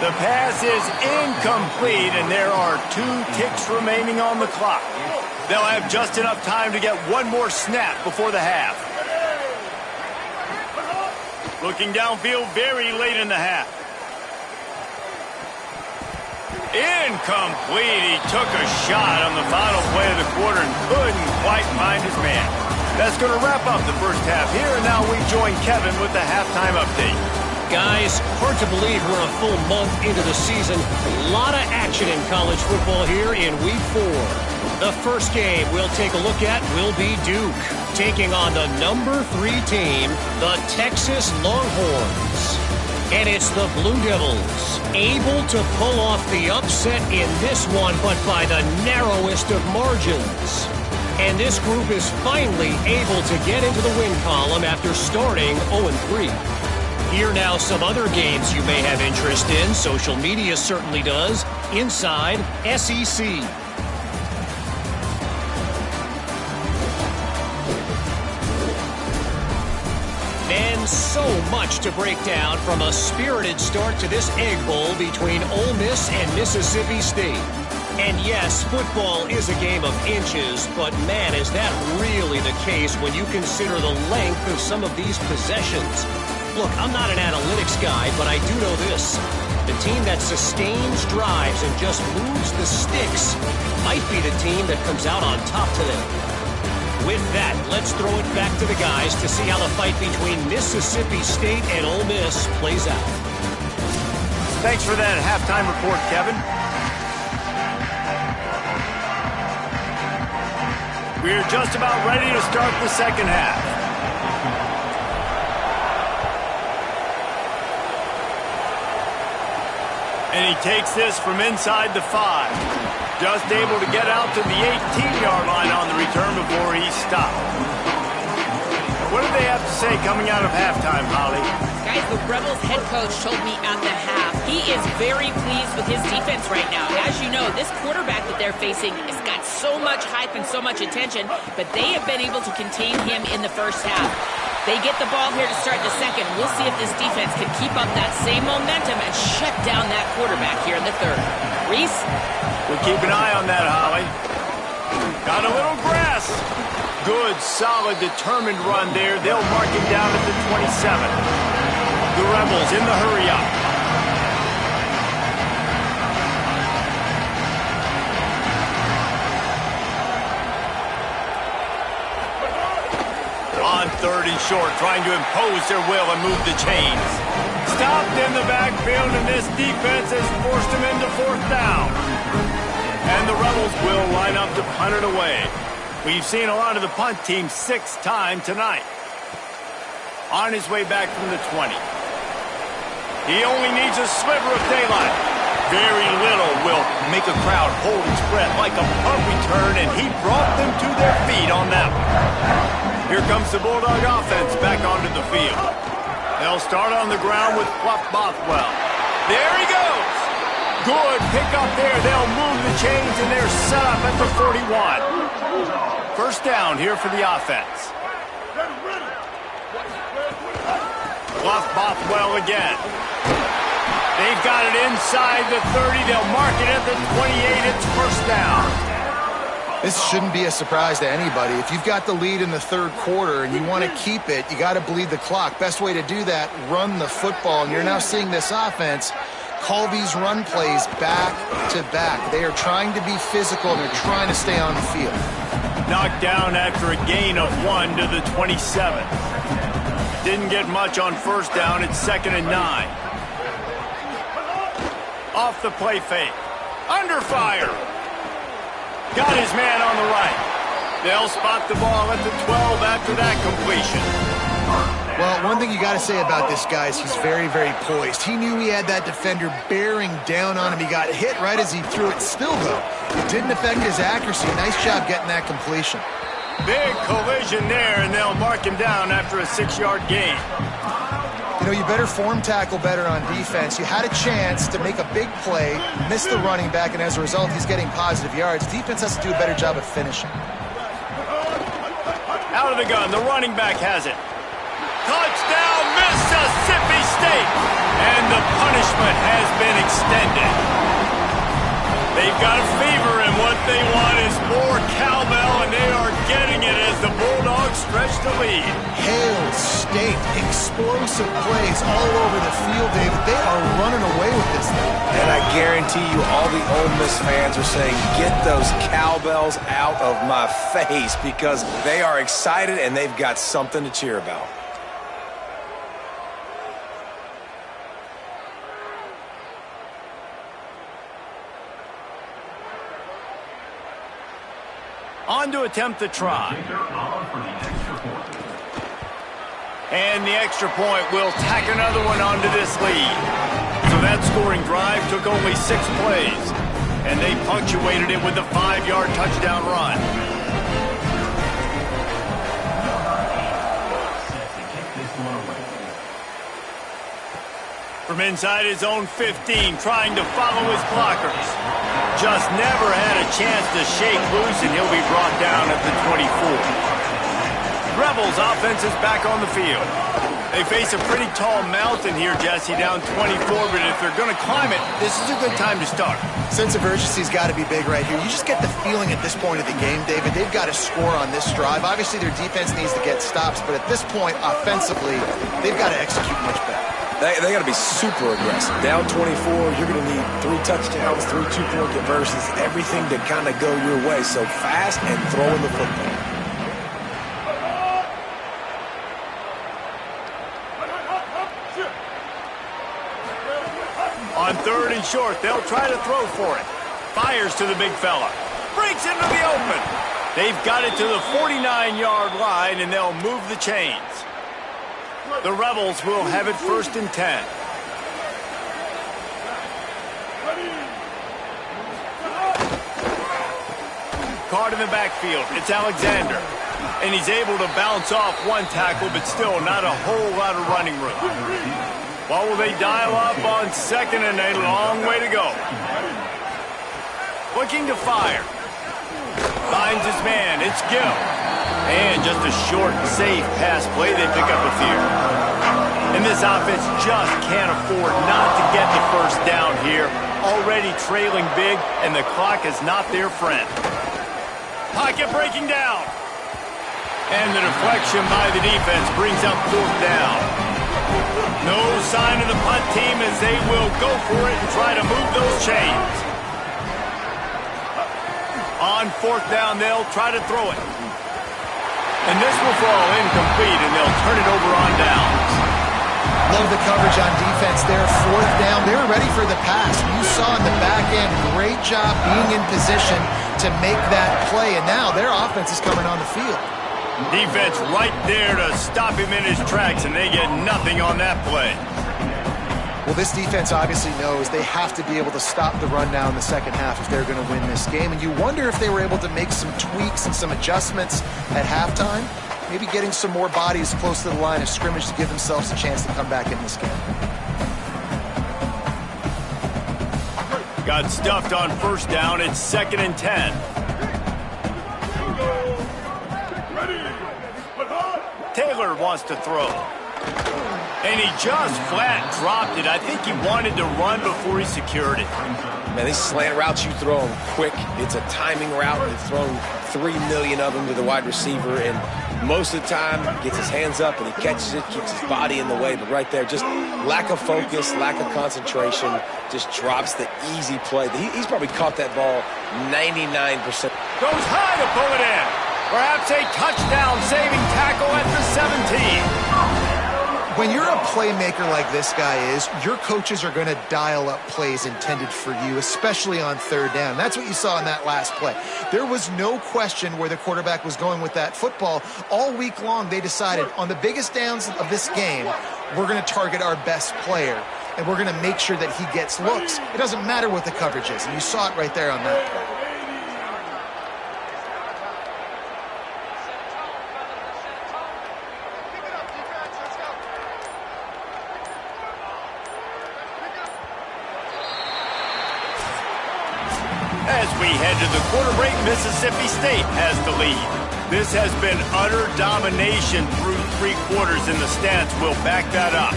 The pass is incomplete, and there are 2 ticks remaining on the clock. They'll have just enough time to get one more snap before the half. Looking downfield very late in the half. Incomplete. He took a shot on the final play of the quarter and couldn't quite find his man. That's going to wrap up the first half here, and now we join Kevin with the halftime update. Guys, hard to believe we're a full month into the season. A lot of action in college football here in Week 4. The first game we'll take a look at will be Duke, taking on the number 3 team, the Texas Longhorns. And it's the Blue Devils, able to pull off the upset in this one, but by the narrowest of margins. And this group is finally able to get into the win column after starting 0-3. Here now some other games you may have interest in. Social media certainly does. Inside SEC. And so much to break down from a spirited start to this Egg Bowl between Ole Miss and Mississippi State. And yes, football is a game of inches, but man, is that really the case when you consider the length of some of these possessions. Look, I'm not an analytics guy, but I do know this. The team that sustains drives and just moves the sticks might be the team that comes out on top today. With that, let's throw it back to the guys to see how the fight between Mississippi State and Ole Miss plays out. Thanks for that halftime report, Kevin. We're just about ready to start the second half. And he takes this from inside the 5. Just able to get out to the 18-yard line on the return before he's stopped. What do they have to say coming out of halftime, Holly? Guys, the Rebels head coach told me at the half he is very pleased with his defense right now. As you know, this quarterback that they're facing has got so much hype and so much attention, but they have been able to contain him in the first half. They get the ball here to start the second. We'll see if this defense can keep up that same momentum and shut down that quarterback here in the third. Reese? We'll keep an eye on that, Holly. Got a little grass. Good, solid, determined run there. They'll mark him down at the 27. The Rebels in the hurry-up. On 3rd and short, trying to impose their will and move the chains. Stopped in the backfield, and this defense has forced him into 4th down. And the Rebels will line up to punt it away. We've seen a lot of the punt team 6 times tonight. On his way back from the 20. He only needs a sliver of daylight. Very little will make a crowd hold its breath like a punt return, and he brought them to their feet on that one. Here comes the Bulldog offense back onto the field. They'll start on the ground with Fluff Bothwell. There he goes. Good pick up there. They'll move the chains, and they're set up at the 41. First down here for the offense. Fluff Bothwell again. They've got it inside the 30. They'll mark it at the 28. It's first down. This shouldn't be a surprise to anybody. If you've got the lead in the third quarter and you want to keep it, you got to bleed the clock. Best way to do that, run the football. And you're now seeing this offense call these run plays back to back. They are trying to be physical, and they're trying to stay on the field. Knocked down after a gain of 1 to the 27. Didn't get much on first down. It's 2nd and 9. Off the play fake. Under fire. Got his man on the right. They'll spot the ball at the 12 after that completion. Well, one thing you got to say about this guy is he's very, very poised. He knew he had that defender bearing down on him. He got hit right as he threw it. Still, though, it didn't affect his accuracy. Nice job getting that completion. Big collision there, and they'll mark him down after a 6-yard gain. You know, you better form tackle better on defense. You had a chance to make a big play, miss the running back, and as a result, he's getting positive yards. Defense has to do a better job of finishing. Out of the gun, the running back has it. Touchdown, Mississippi State! And the punishment has been extended. They've got a fever, and what they want is more cowbell, and they are getting it as the Bulldogs stretch the lead. Hail State, explosive plays all over the field, David. They are running away with this thing. And I guarantee you all the Ole Miss fans are saying, get those cowbells out of my face, because they are excited and they've got something to cheer about. On to attempt the try. And the extra point will tack another one onto this lead. So that scoring drive took only 6 plays. And they punctuated it with a 5-yard touchdown run. From inside his own 15, trying to follow his blockers. Just never had a chance to shake loose, and he'll be brought down at the 24. Rebels offense is back on the field. They face a pretty tall mountain here, Jesse, down 24, but if they're going to climb it, this is a good time to start. Sense of urgency's got to be big right here. You just get the feeling at this point of the game, David, they've got to score on this drive. Obviously, their defense needs to get stops, but at this point, offensively, they've got to execute much better. They got to be super aggressive. Down 24, you're going to need 3 touchdowns, 3 two-point conversions, everything to kind of go your way. So fast and throwing the football. On 3rd and short, they'll try to throw for it. Fires to the big fella. Breaks into the open. They've got it to the 49-yard line, and they'll move the chains. The Rebels will have it 1st and 10. Caught in the backfield. It's Alexander. And he's able to bounce off one tackle, but still not a whole lot of running room. What will they dial up on 2nd and a long way to go? Looking to fire. Finds his man. It's Gill. And just a short, safe pass play. They pick up a few. And this offense just can't afford not to get the first down here. Already trailing big, and the clock is not their friend. Pocket breaking down. And the deflection by the defense brings up 4th down. No sign of the punt team as they will go for it and try to move those chains. On 4th down, they'll try to throw it. And this will fall incomplete, and they'll turn it over on downs. Love the coverage on defense there. 4th down. They were ready for the pass. You saw in the back end, great job being in position to make that play. And now their offense is coming on the field. Defense right there to stop him in his tracks, and they get nothing on that play. Well, this defense obviously knows they have to be able to stop the run now in the second half if they're going to win this game. And you wonder if they were able to make some tweaks and some adjustments at halftime, maybe getting some more bodies close to the line of scrimmage to give themselves a chance to come back in this game. Got stuffed on first down. It's 2nd and 10. Taylor wants to throw. And he just flat dropped it. I think he wanted to run before he secured it. Man, these slant routes, you throw them quick. It's a timing route. They've thrown 3 million of them to the wide receiver, and most of the time gets his hands up and he catches it, keeps his body in the way. But right there, just lack of focus, lack of concentration, just drops the easy play. He's probably caught that ball 99%. Goes high to pull it in. Perhaps a touchdown-saving tackle at the 17. When you're a playmaker like this guy is, your coaches are going to dial up plays intended for you, especially on third down. That's what you saw in that last play. There was no question where the quarterback was going with that football. All week long, they decided on the biggest downs of this game, we're going to target our best player, and we're going to make sure that he gets looks. It doesn't matter what the coverage is, and you saw it right there on that play. As we head to the quarter break, Mississippi State has the lead. This has been utter domination through 3 quarters, and the stats will back that up.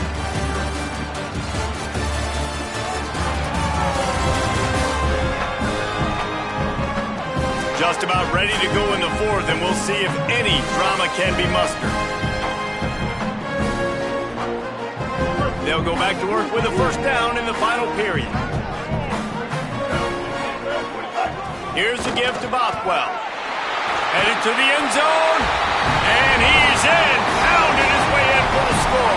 Just about ready to go in the 4th, and we'll see if any drama can be mustered. They'll go back to work with a first down in the final period. Here's the gift to Bothwell. Headed to the end zone. And he's in. Pounded his way in for the score.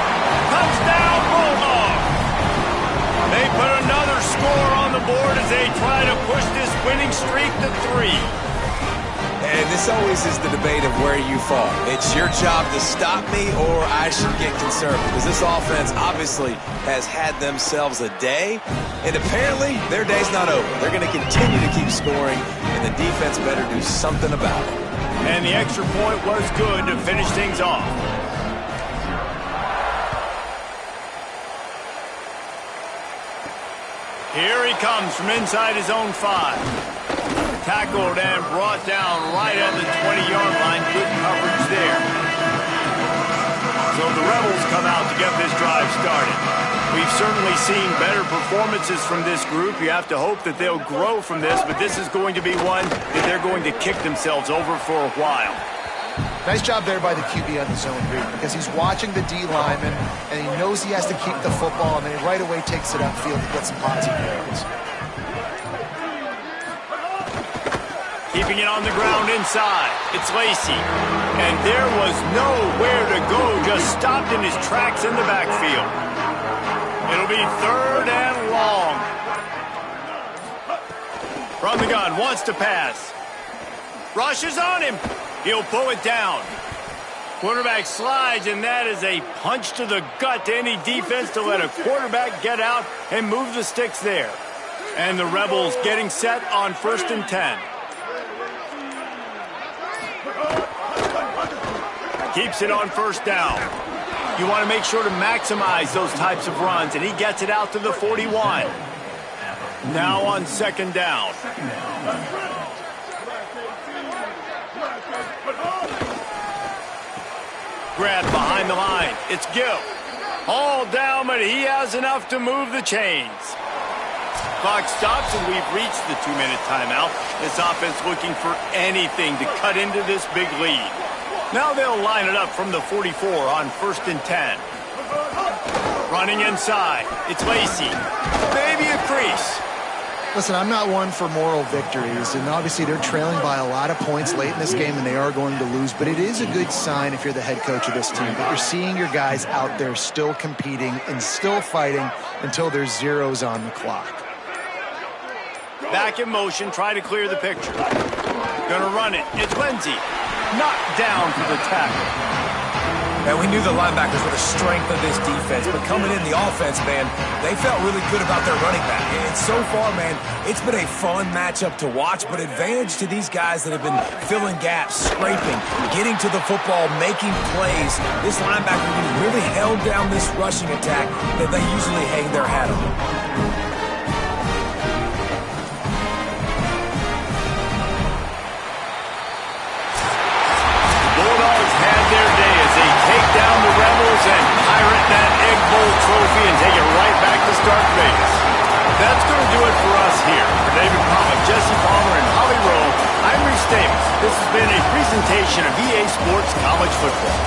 Touchdown, Bulldogs. They put another score on the board as they try to push this winning streak to 3. And this always is the debate of where you fall. It's your job to stop me or I should get concerned, because this offense obviously has had themselves a day, and apparently their day's not over. They're going to continue to keep scoring, and the defense better do something about it. And the extra point was good to finish things off. Here he comes from inside his own 5. Tackled and brought down right at the 20-yard line. Good coverage there. So the Rebels come out to get this drive started. We've certainly seen better performances from this group. You have to hope that they'll grow from this, but this is going to be one that they're going to kick themselves over for a while. Nice job there by the QB on the zone read, because he's watching the D lineman, and he knows he has to keep the football, and then he right away takes it upfield to get some positive yards. Keeping it on the ground inside. It's Lacey. And there was nowhere to go. Just stopped in his tracks in the backfield. It'll be 3rd and long. From the gun, wants to pass. Rushes on him. He'll pull it down. Quarterback slides, and that is a punch to the gut to any defense to let a quarterback get out and move the sticks there. And the Rebels getting set on 1st and 10. Keeps it on first down. You want to make sure to maximize those types of runs, and he gets it out to the 41. Now on 2nd down. Grab behind the line. It's Gill. All down, but he has enough to move the chains. Clock stops, and we've reached the 2-minute timeout. This offense looking for anything to cut into this big lead. Now they'll line it up from the 44 on 1st and 10. Running inside. It's Lacey. Maybe a crease. Listen, I'm not one for moral victories, and obviously they're trailing by a lot of points late in this game, and they are going to lose, but it is a good sign if you're the head coach of this team that you're seeing your guys out there still competing and still fighting until there's zeros on the clock. Back in motion, try to clear the picture. Gonna run it. It's Lindsey. Knocked down for the tackle. And we knew the linebackers were the strength of this defense, but coming in the offense, man, they felt really good about their running back. And so far, man, it's been a fun matchup to watch, but advantage to these guys that have been filling gaps, scraping, getting to the football, making plays. This linebacker really held down this rushing attack that they usually hang their hat on. Take down the Rebels and pirate that Egg Bowl trophy and take it right back to Stark Vegas. That's going to do it for us here. For David Palmer, Jesse Palmer, and Holly Rowe, I'm Reese Davis. This has been a presentation of EA Sports College Football.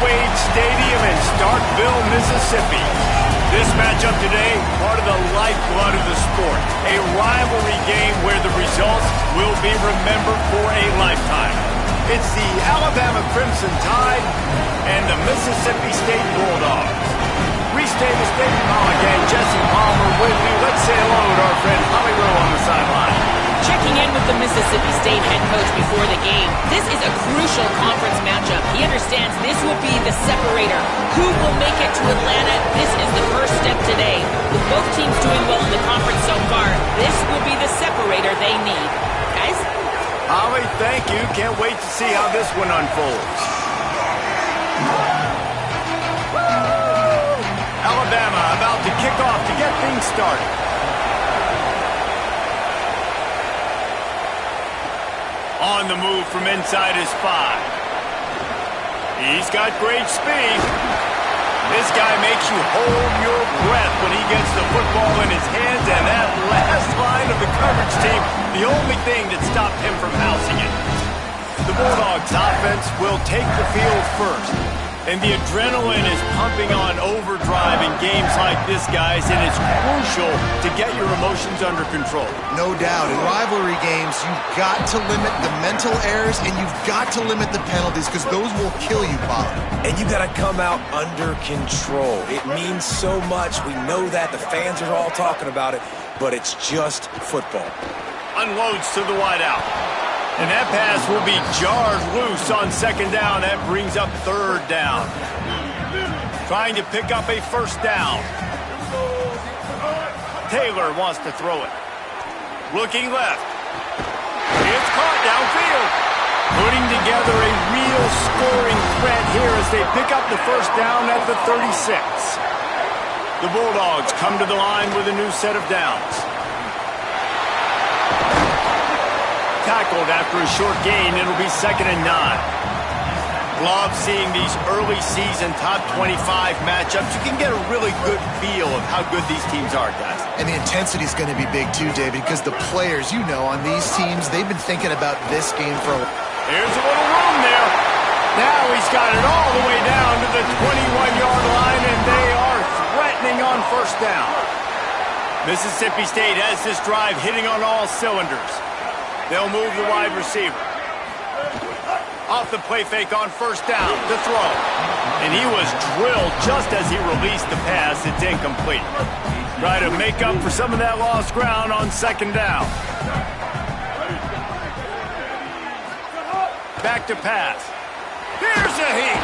Wade Stadium in Starkville, Mississippi. This matchup today, part of the lifeblood of the sport. A rivalry game where the results will be remembered for a lifetime. It's the Alabama Crimson Tide and the Mississippi State Bulldogs. Reese Davis, David Pollock, and Jesse Palmer with you. Let's say hello to our friend Holly Rowe on the sideline. Checking in with the Mississippi State head coach before the game. This is a crucial conference matchup. He understands this will be the separator. Who will make it to Atlanta? This is the first step today. With both teams doing well in the conference so far, this will be the separator they need. Guys? Holly, thank you. Can't wait to see how this one unfolds. Alabama about to kick off to get things started. On the move from inside his 5. He's got great speed. This guy makes you hold your breath when he gets the football in his hands, and that last line of the coverage team, the only thing that stopped him from housing it. The Bulldogs offense will take the field first. And the adrenaline is pumping on overdrive in games like this, guys, and it's crucial to get your emotions under control. No doubt. In rivalry games, you've got to limit the mental errors, and you've got to limit the penalties, because those will kill you, Bob. And you got to come out under control. It means so much. We know that. The fans are all talking about it, but it's just football. Unloads to the wideout. And that pass will be jarred loose on second down. That brings up third down. Trying to pick up a first down. Taylor wants to throw it. Looking left. It's caught downfield. Putting together a real scoring threat here as they pick up the first down at the 36. The Bulldogs come to the line with a new set of downs. Tackled after a short gain. It'll be 2nd and 9. Love seeing these early season top 25 matchups. You can get a really good feel of how good these teams are, guys. And the intensity is going to be big too, David, because the players, you know, on these teams, they've been thinking about this game for a while. Here's a little room there. Now he's got it all the way down to the 21-yard line, and they are threatening on first down. Mississippi State has this drive hitting on all cylinders. They'll move the wide receiver. Off the play fake on first down to throw. And he was drilled just as he released the pass. It's incomplete. Try to make up for some of that lost ground on second down. Back to pass. Here's a heat.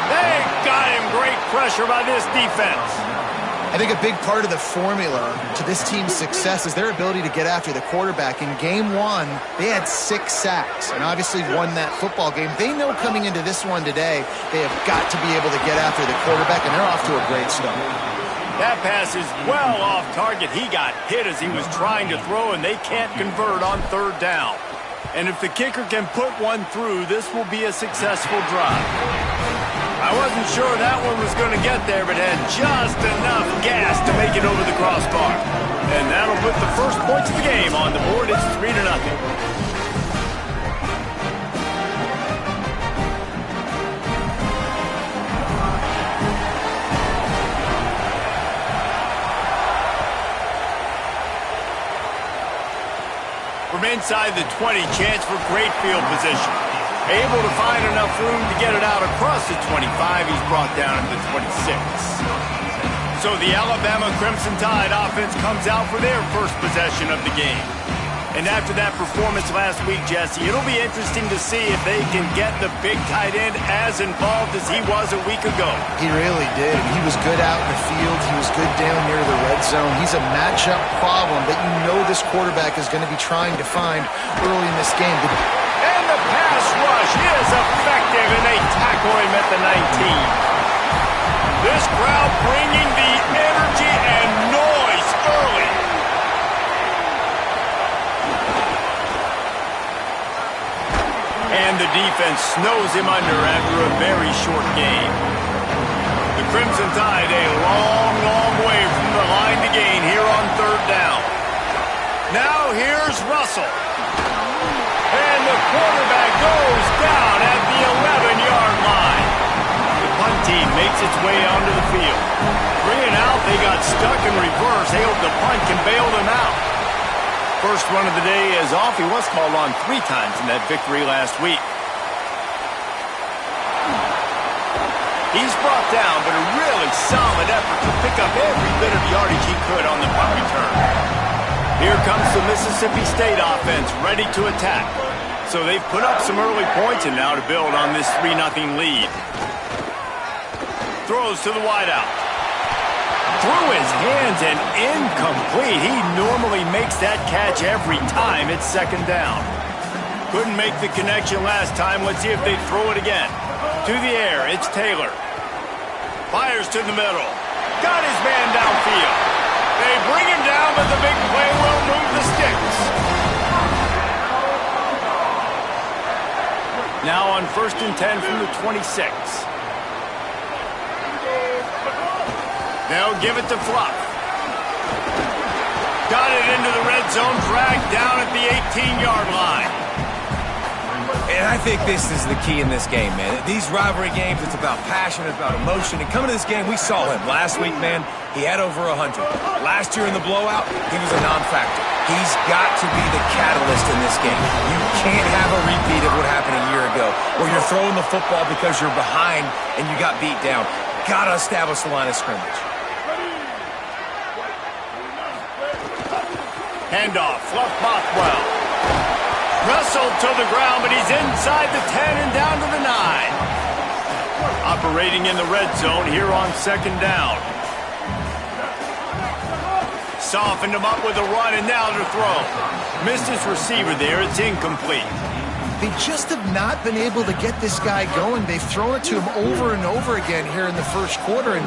They got him. Great pressure by this defense. I think a big part of the formula to this team's success is their ability to get after the quarterback. In game one, they had 6 sacks and obviously won that football game. They know coming into this one today, they have got to be able to get after the quarterback, and they're off to a great start. That pass is well off target. He got hit as he was trying to throw, and they can't convert on third down. And if the kicker can put one through, this will be a successful drive. I wasn't sure that one was going to get there, but had just enough gas to make it over the crossbar. And that'll put the first points of the game on the board. It's 3-0. From inside the 20, chance for great field position. Able to find enough room to get it out across the 25. He's brought down at the 26. So the Alabama Crimson Tide offense comes out for their first possession of the game. And after that performance last week, Jesse, it'll be interesting to see if they can get the big tight end as involved as he was a week ago. He really did. He was good out in the field. He was good down near the red zone. He's a matchup problem that you know this quarterback is going to be trying to find early in this game. And the pass rush is effective, and they tackle him at the 19. This crowd bringing the energy and noise early. And the defense snows him under after a very short game. The Crimson Tide a long, long way from the line to gain here on third down. Now here's Russell. And the quarterback goes down at the 11-yard line. The punt team makes its way onto the field. 3 and out, they got stuck in reverse. They hope the punt can bail them out. First run of the day is off. He was called on 3 times in that victory last week. He's brought down, but a really solid effort to pick up every bit of yardage he could on the punt return. Here comes the Mississippi State offense ready to attack. So they've put up some early points and now to build on this 3-0 lead. Throws to the wideout. Through his hands and incomplete. He normally makes that catch every time. It's second down. Couldn't make the connection last time. Let's see if they throw it again. To the air, it's Taylor. Fires to the middle. Got his man downfield. They bring him down, but the big play will move the sticks. Now on 1st and 10 from the 26. They'll give it to Fluff. Got it into the red zone, dragged down at the 18-yard line. And I think this is the key in this game, man. These rivalry games, it's about passion, it's about emotion. And coming to this game, we saw him last week, man. He had over 100. Last year in the blowout, he was a non-factor. He's got to be the catalyst in this game. You can't have a repeat of what happened a year ago, where you're throwing the football because you're behind and you got beat down. Got to establish the line of scrimmage. Handoff, Fluff Bothwell. Wrestled to the ground, but he's inside the 10 and down to the 9. Operating in the red zone here on second down. Softened him up with a run, and now to throw. Missed his receiver there. It's incomplete. They just have not been able to get this guy going. They've thrown it to him over and over again here in the first quarter, and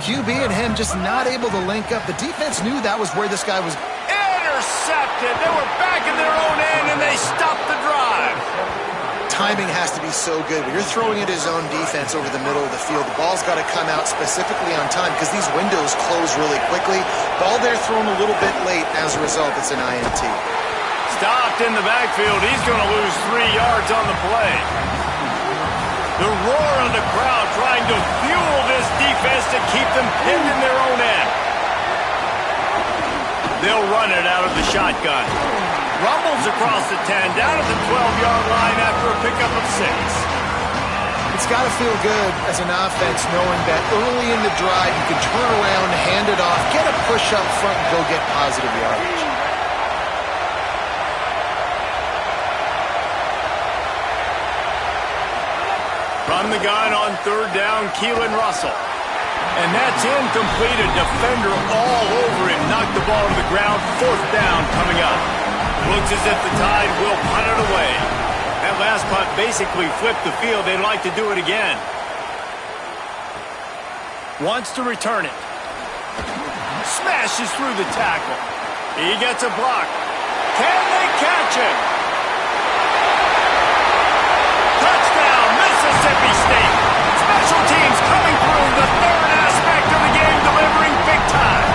QB and him just not able to link up. The defense knew that was where this guy was. Intercepted. They were back in their own end, and they stopped the drive. Timing has to be so good. When you're throwing at his own defense over the middle of the field, the ball's got to come out specifically on time because these windows close really quickly. Ball there thrown a little bit late. As a result, it's an INT. Stopped in the backfield. He's going to lose 3 yards on the play. The roar of the crowd trying to fuel this defense to keep them pinned in their own end. They'll run it out of the shotgun. Rumbles across the 10, down at the 12-yard line after a pickup of 6. It's got to feel good as an offense knowing that early in the drive you can turn around, hand it off, get a push up front, and go get positive yardage. From the gun on third down, Keelan Russell. And that's incomplete. A defender all over him. Knocked the ball to the ground. Fourth down coming up. Looks as if the Tide will punt it away. That last punt basically flipped the field. They'd like to do it again. Wants to return it. Smashes through the tackle. He gets a block. Can they catch him? Touchdown, Mississippi State. Special teams coming through, the third aspect of the game, delivering big time.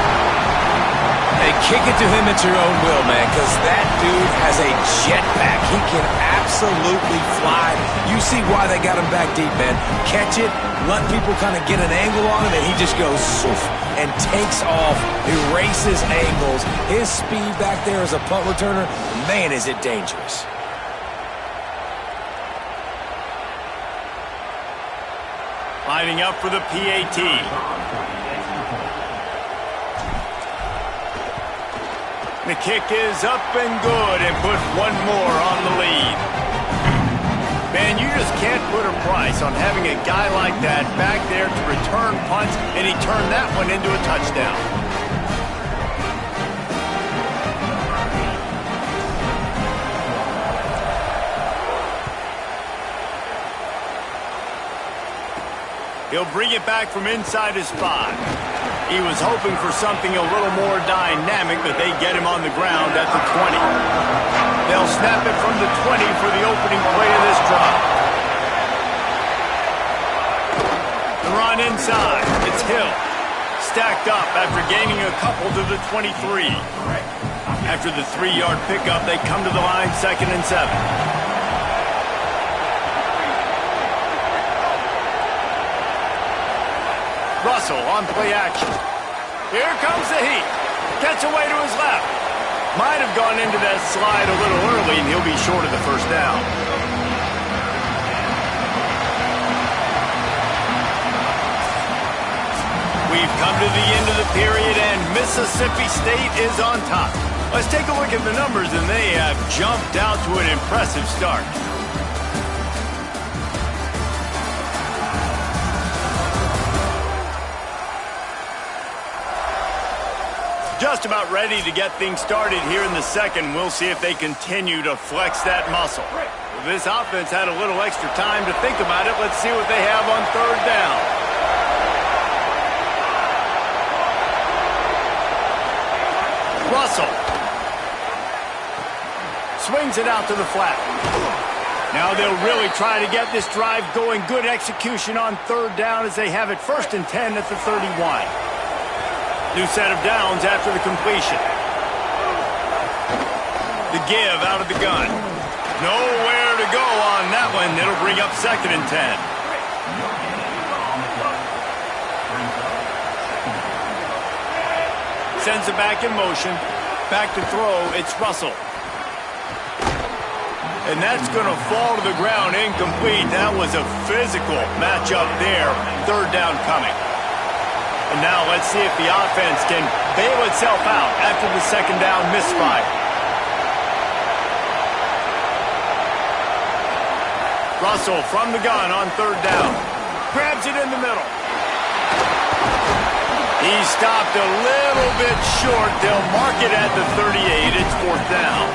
Hey, kick it to him at your own will, man, because that dude has a jetpack. He can absolutely fly. You see why they got him back deep, man. Catch it, let people kind of get an angle on him, and he just goes soof and takes off, erases angles. His speed back there as a punt returner, man, is it dangerous. Lining up for the PAT. The kick is up and good and put one more on the lead. Man, you just can't put a price on having a guy like that back there to return punts, and he turned that one into a touchdown. He'll bring it back from inside his 5. He was hoping for something a little more dynamic, but they get him on the ground at the 20. They'll snap it from the 20 for the opening play of this drive. The run inside. It's Hill. Stacked up after gaining a couple to the 23. After the 3-yard pickup, they come to the line, 2nd and 7. Russell on play action. Here comes the heat. Gets away to his left. Might have gone into that slide a little early, and he'll be short of the first down. We've come to the end of the period, and Mississippi State is on top. Let's take a look at the numbers, and they have jumped out to an impressive start. Just about ready to get things started here in the second. We'll see if they continue to flex that muscle. This offense had a little extra time to think about it. Let's see what they have on third down. Russell swings it out to the flat. Now they'll really try to get this drive going. Good execution on third down as they have it 1st and 10 at the 31. New set of downs after the completion. The give out of the gun. Nowhere to go on that one. It'll bring up 2nd and 10. Sends it back in motion. Back to throw. It's Russell. And that's going to fall to the ground incomplete. That was a physical matchup there. 3rd down coming. And now let's see if the offense can bail itself out after the 2nd down misfire. Russell from the gun on 3rd down. Grabs it in the middle. He stopped a little bit short. They'll mark it at the 38. It's 4th down.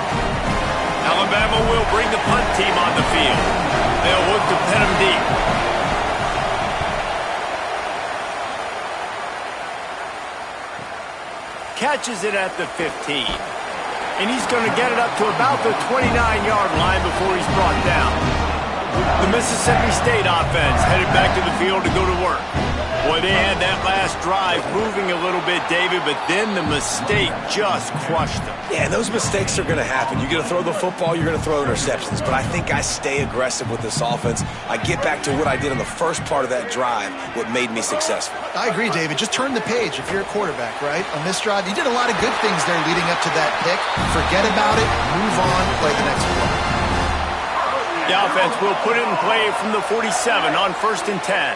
Alabama will bring the punt team on the field. They'll look to pin him deep. Catches it at the 15. And he's going to get it up to about the 29-yard line before he's brought down. The Mississippi State offense headed back to the field to go to work. Boy, they had that last drive moving a little bit, David, but then the mistake just crushed them. Yeah, and those mistakes are going to happen. You're going to throw the football, you're going to throw interceptions. But I think I stay aggressive with this offense. I get back to what I did in the first part of that drive, what made me successful. I agree, David. Just turn the page if you're a quarterback, right? On this drive, you did a lot of good things there leading up to that pick. Forget about it, move on, play the next play. The offense will put it in play from the 47 on 1st and 10.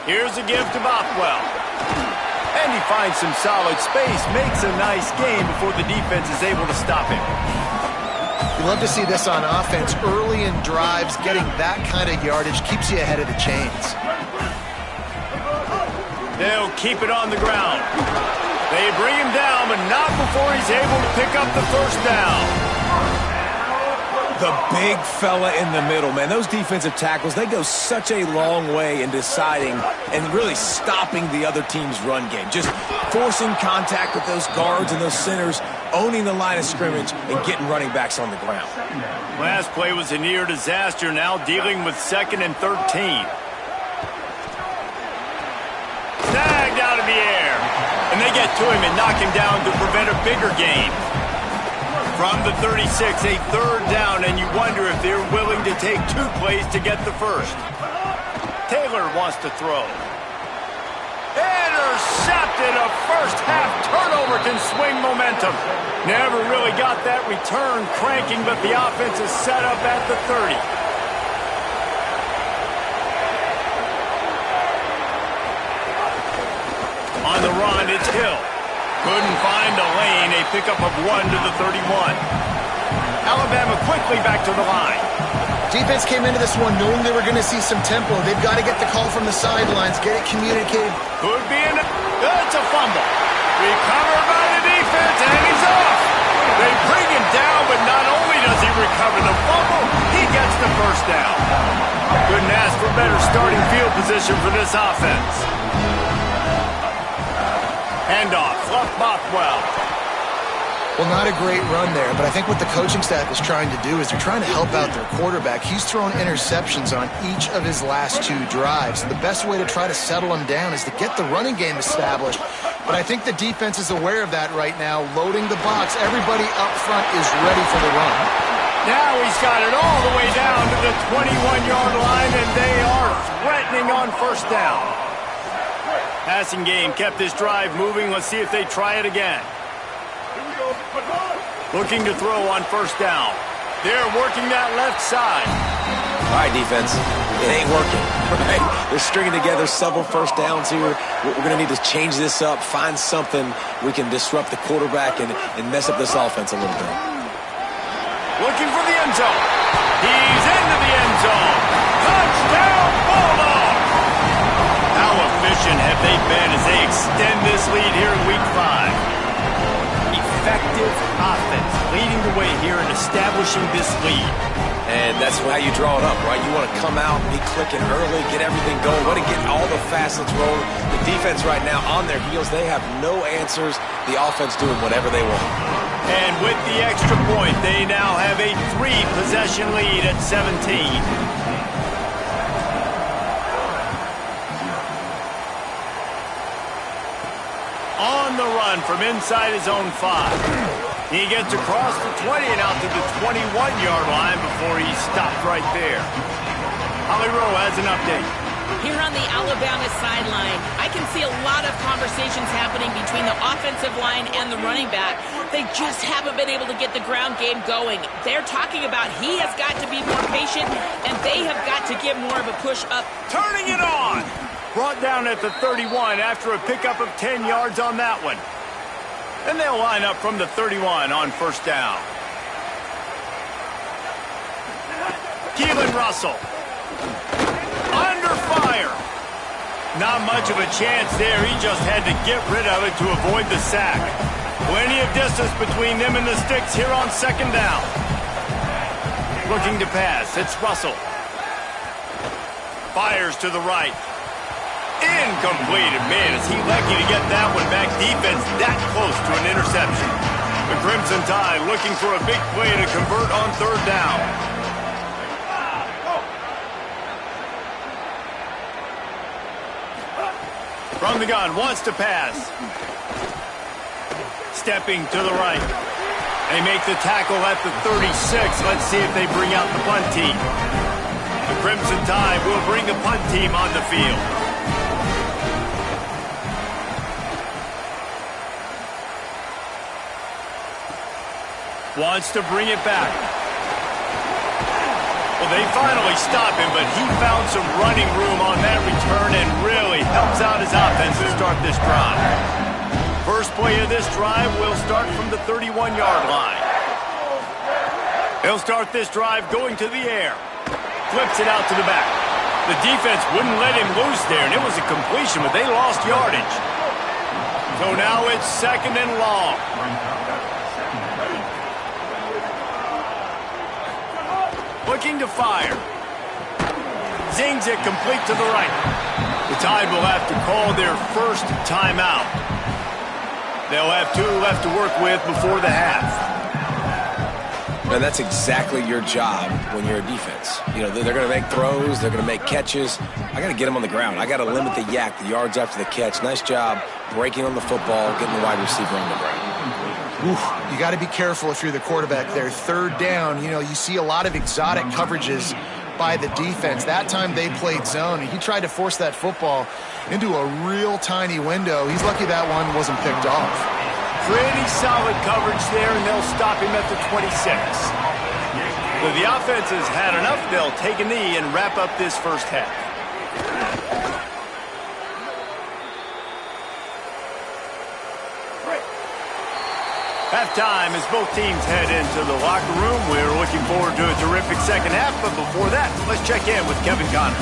Here's a give to Bothwell. And he finds some solid space, makes a nice gain before the defense is able to stop him. You love to see this on offense. Early in drives, getting that kind of yardage keeps you ahead of the chains. They'll keep it on the ground. They bring him down, but not before he's able to pick up the 1st down. The big fella in the middle, man. Those defensive tackles, they go such a long way in deciding and really stopping the other team's run game. Just forcing contact with those guards and those centers, owning the line of scrimmage, and getting running backs on the ground. Last play was a near disaster, now dealing with 2nd and 13. Snagged out of the air. And they get to him and knock him down to prevent a bigger gain. From the 36, a 3rd down, and you wonder if they're willing to take 2 plays to get the 1st. Taylor wants to throw. Intercepted. A first-half turnover can swing momentum. Never really got that return cranking, but the offense is set up at the 30. On the run, it's Hill. Couldn't find a lane. A pickup of 1 to the 31. Alabama quickly back to the line. Defense came into this one knowing they were going to see some tempo. They've got to get the call from the sidelines, get it communicated. Could be in. It's a fumble. Recovered by the defense, and he's off. They bring him down, but not only does he recover the fumble, he gets the 1st down. Couldn't ask for better starting field position for this offense. Handoff, Fluff Bothwell. Well, not a great run there, but I think what the coaching staff is trying to do is they're trying to help out their quarterback. He's thrown interceptions on each of his last 2 drives. The best way to try to settle him down is to get the running game established. But I think the defense is aware of that right now, loading the box. Everybody up front is ready for the run. Now he's got it all the way down to the 21-yard line, and they are threatening on 1st down. Passing game kept this drive moving. Let's see if they try it again. Looking to throw on 1st down. They're working that left side. All right, defense. It ain't working. Right? They're stringing together several 1st downs here. We're going to need to change this up, find something we can disrupt the quarterback and mess up this offense a little bit. Looking for the end zone. He's into the end zone. Touchdown, Bulldogs! How efficient have they been as they extend this lead here in Week 5? Effective offense leading the way here and establishing this lead. And that's how you draw it up, right? You want to come out, be clicking early, get everything going, want to get all the facets rolling. The defense right now on their heels, they have no answers. The offense doing whatever they want. And with the extra point, they now have a 3-possession lead at 17. the run from inside his own 5. He gets across the 20 and out to the 21-yard line before he stopped right there. Holly Rowe has an update. Here on the Alabama sideline, I can see a lot of conversations happening between the offensive line and the running back. They just haven't been able to get the ground game going. They're talking about he has got to be more patient, and they have got to get more of a push up. Turning it on! Brought down at the 31 after a pickup of 10 yards on that one. And they'll line up from the 31 on first down. Keelan Russell. Under fire. Not much of a chance there. He just had to get rid of it to avoid the sack. Plenty of distance between them and the sticks here on second down. Looking to pass. It's Russell. Fires to the right. Incomplete. Man, is he lucky to get that one back. Defense that close to an interception. The Crimson Tide looking for a big play to convert on third down. From the gun, wants to pass. Stepping to the right. They make the tackle at the 36. Let's see if they bring out the punt team. The Crimson Tide will bring the punt team on the field. Wants to bring it back. Well, they finally stop him, but he found some running room on that return and really helps out his offense to start this drive. First play of this drive will start from the 31-yard line. They'll start this drive going to the air. Flips it out to the back. The defense wouldn't let him loose there, and it was a completion, but they lost yardage. So now it's second and long. Looking to fire. Zings it complete to the right. The Tide will have to call their first timeout. They'll have 2 left to work with before the half. And that's exactly your job when you're a defense. You know, they're going to make throws. They're going to make catches. I got to get them on the ground. I got to limit the yak, the yards after the catch. Nice job breaking on the football, getting the wide receiver on the ground. Oof, you got to be careful if you're the quarterback there. Third down, you know, you see a lot of exotic coverages by the defense. That time they played zone, and he tried to force that football into a real tiny window. He's lucky that one wasn't picked off. Pretty solid coverage there, and they'll stop him at the 26. So the offense has had enough. They'll take a knee and wrap up this first half. Halftime as both teams head into the locker room. We're looking forward to a terrific second half, but before that, let's check in with Kevin Connors.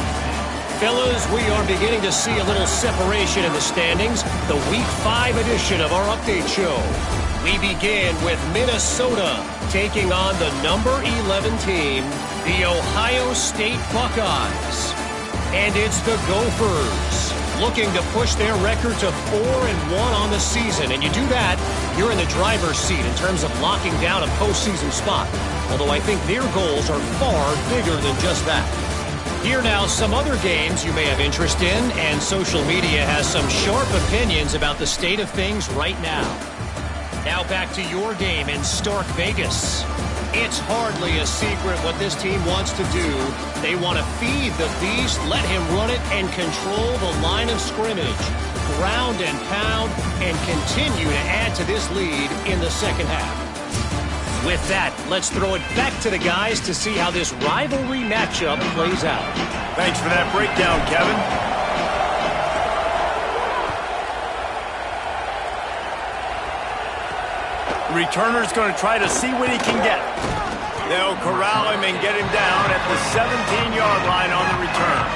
Fellas, we are beginning to see a little separation in the standings. The Week 5 edition of our update show. We begin with Minnesota taking on the number 11 team, the Ohio State Buckeyes. And it's the Gophers looking to push their record to 4-1 on the season. And you do that, you're in the driver's seat in terms of locking down a postseason spot. Although I think their goals are far bigger than just that. Here now, some other games you may have interest in, and social media has some sharp opinions about the state of things right now. Now back to your game in Stark Vegas. It's hardly a secret what this team wants to do. They want to feed the beast, let him run it, and control the line of scrimmage. Ground and pound, and continue to add to this lead in the second half. With that, let's throw it back to the guys to see how this rivalry matchup plays out. Thanks for that breakdown, Kevin. The returner's going to try to see what he can get. They'll corral him and get him down at the 17-yard line on the return.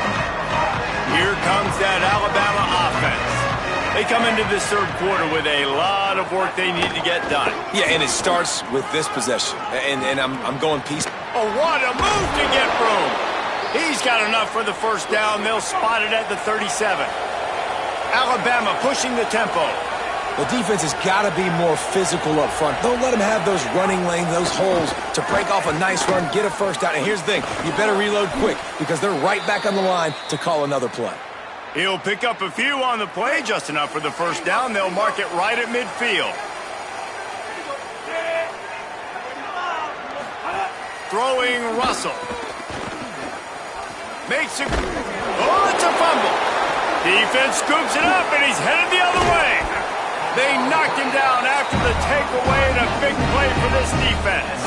Here comes that Alabama offense. They come into this third quarter with a lot of work they need to get done. Yeah, and it starts with this possession. And I'm going piece. Oh, what a move to get room. He's got enough for the first down. They'll spot it at the 37. Alabama pushing the tempo. The defense has got to be more physical up front. Don't let them have those running lanes, those holes to break off a nice run, get a first down. And here's the thing, you better reload quick because they're right back on the line to call another play. He'll pick up a few on the play, just enough for the first down. They'll mark it right at midfield. Throwing Russell. Makes it. Oh, it's a fumble. Defense scoops it up, and he's headed the other way. They knocked him down after the takeaway, and a big play for this defense.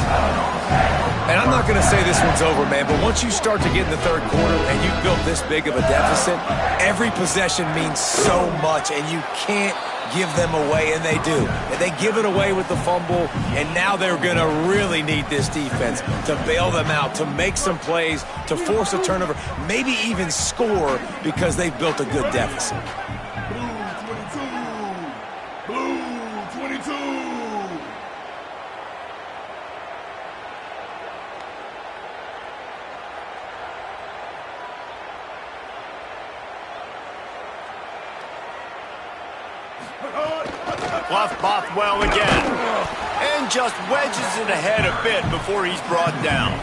And I'm not going to say this one's over, man, but once you start to get in the third quarter and you've built this big of a deficit, every possession means so much, and you can't give them away, and they do. And they give it away with the fumble, and now they're going to really need this defense to bail them out, to make some plays, to force a turnover, maybe even score because they've built a good deficit. Bluff Bothwell again. And just wedges it ahead a bit before he's brought down.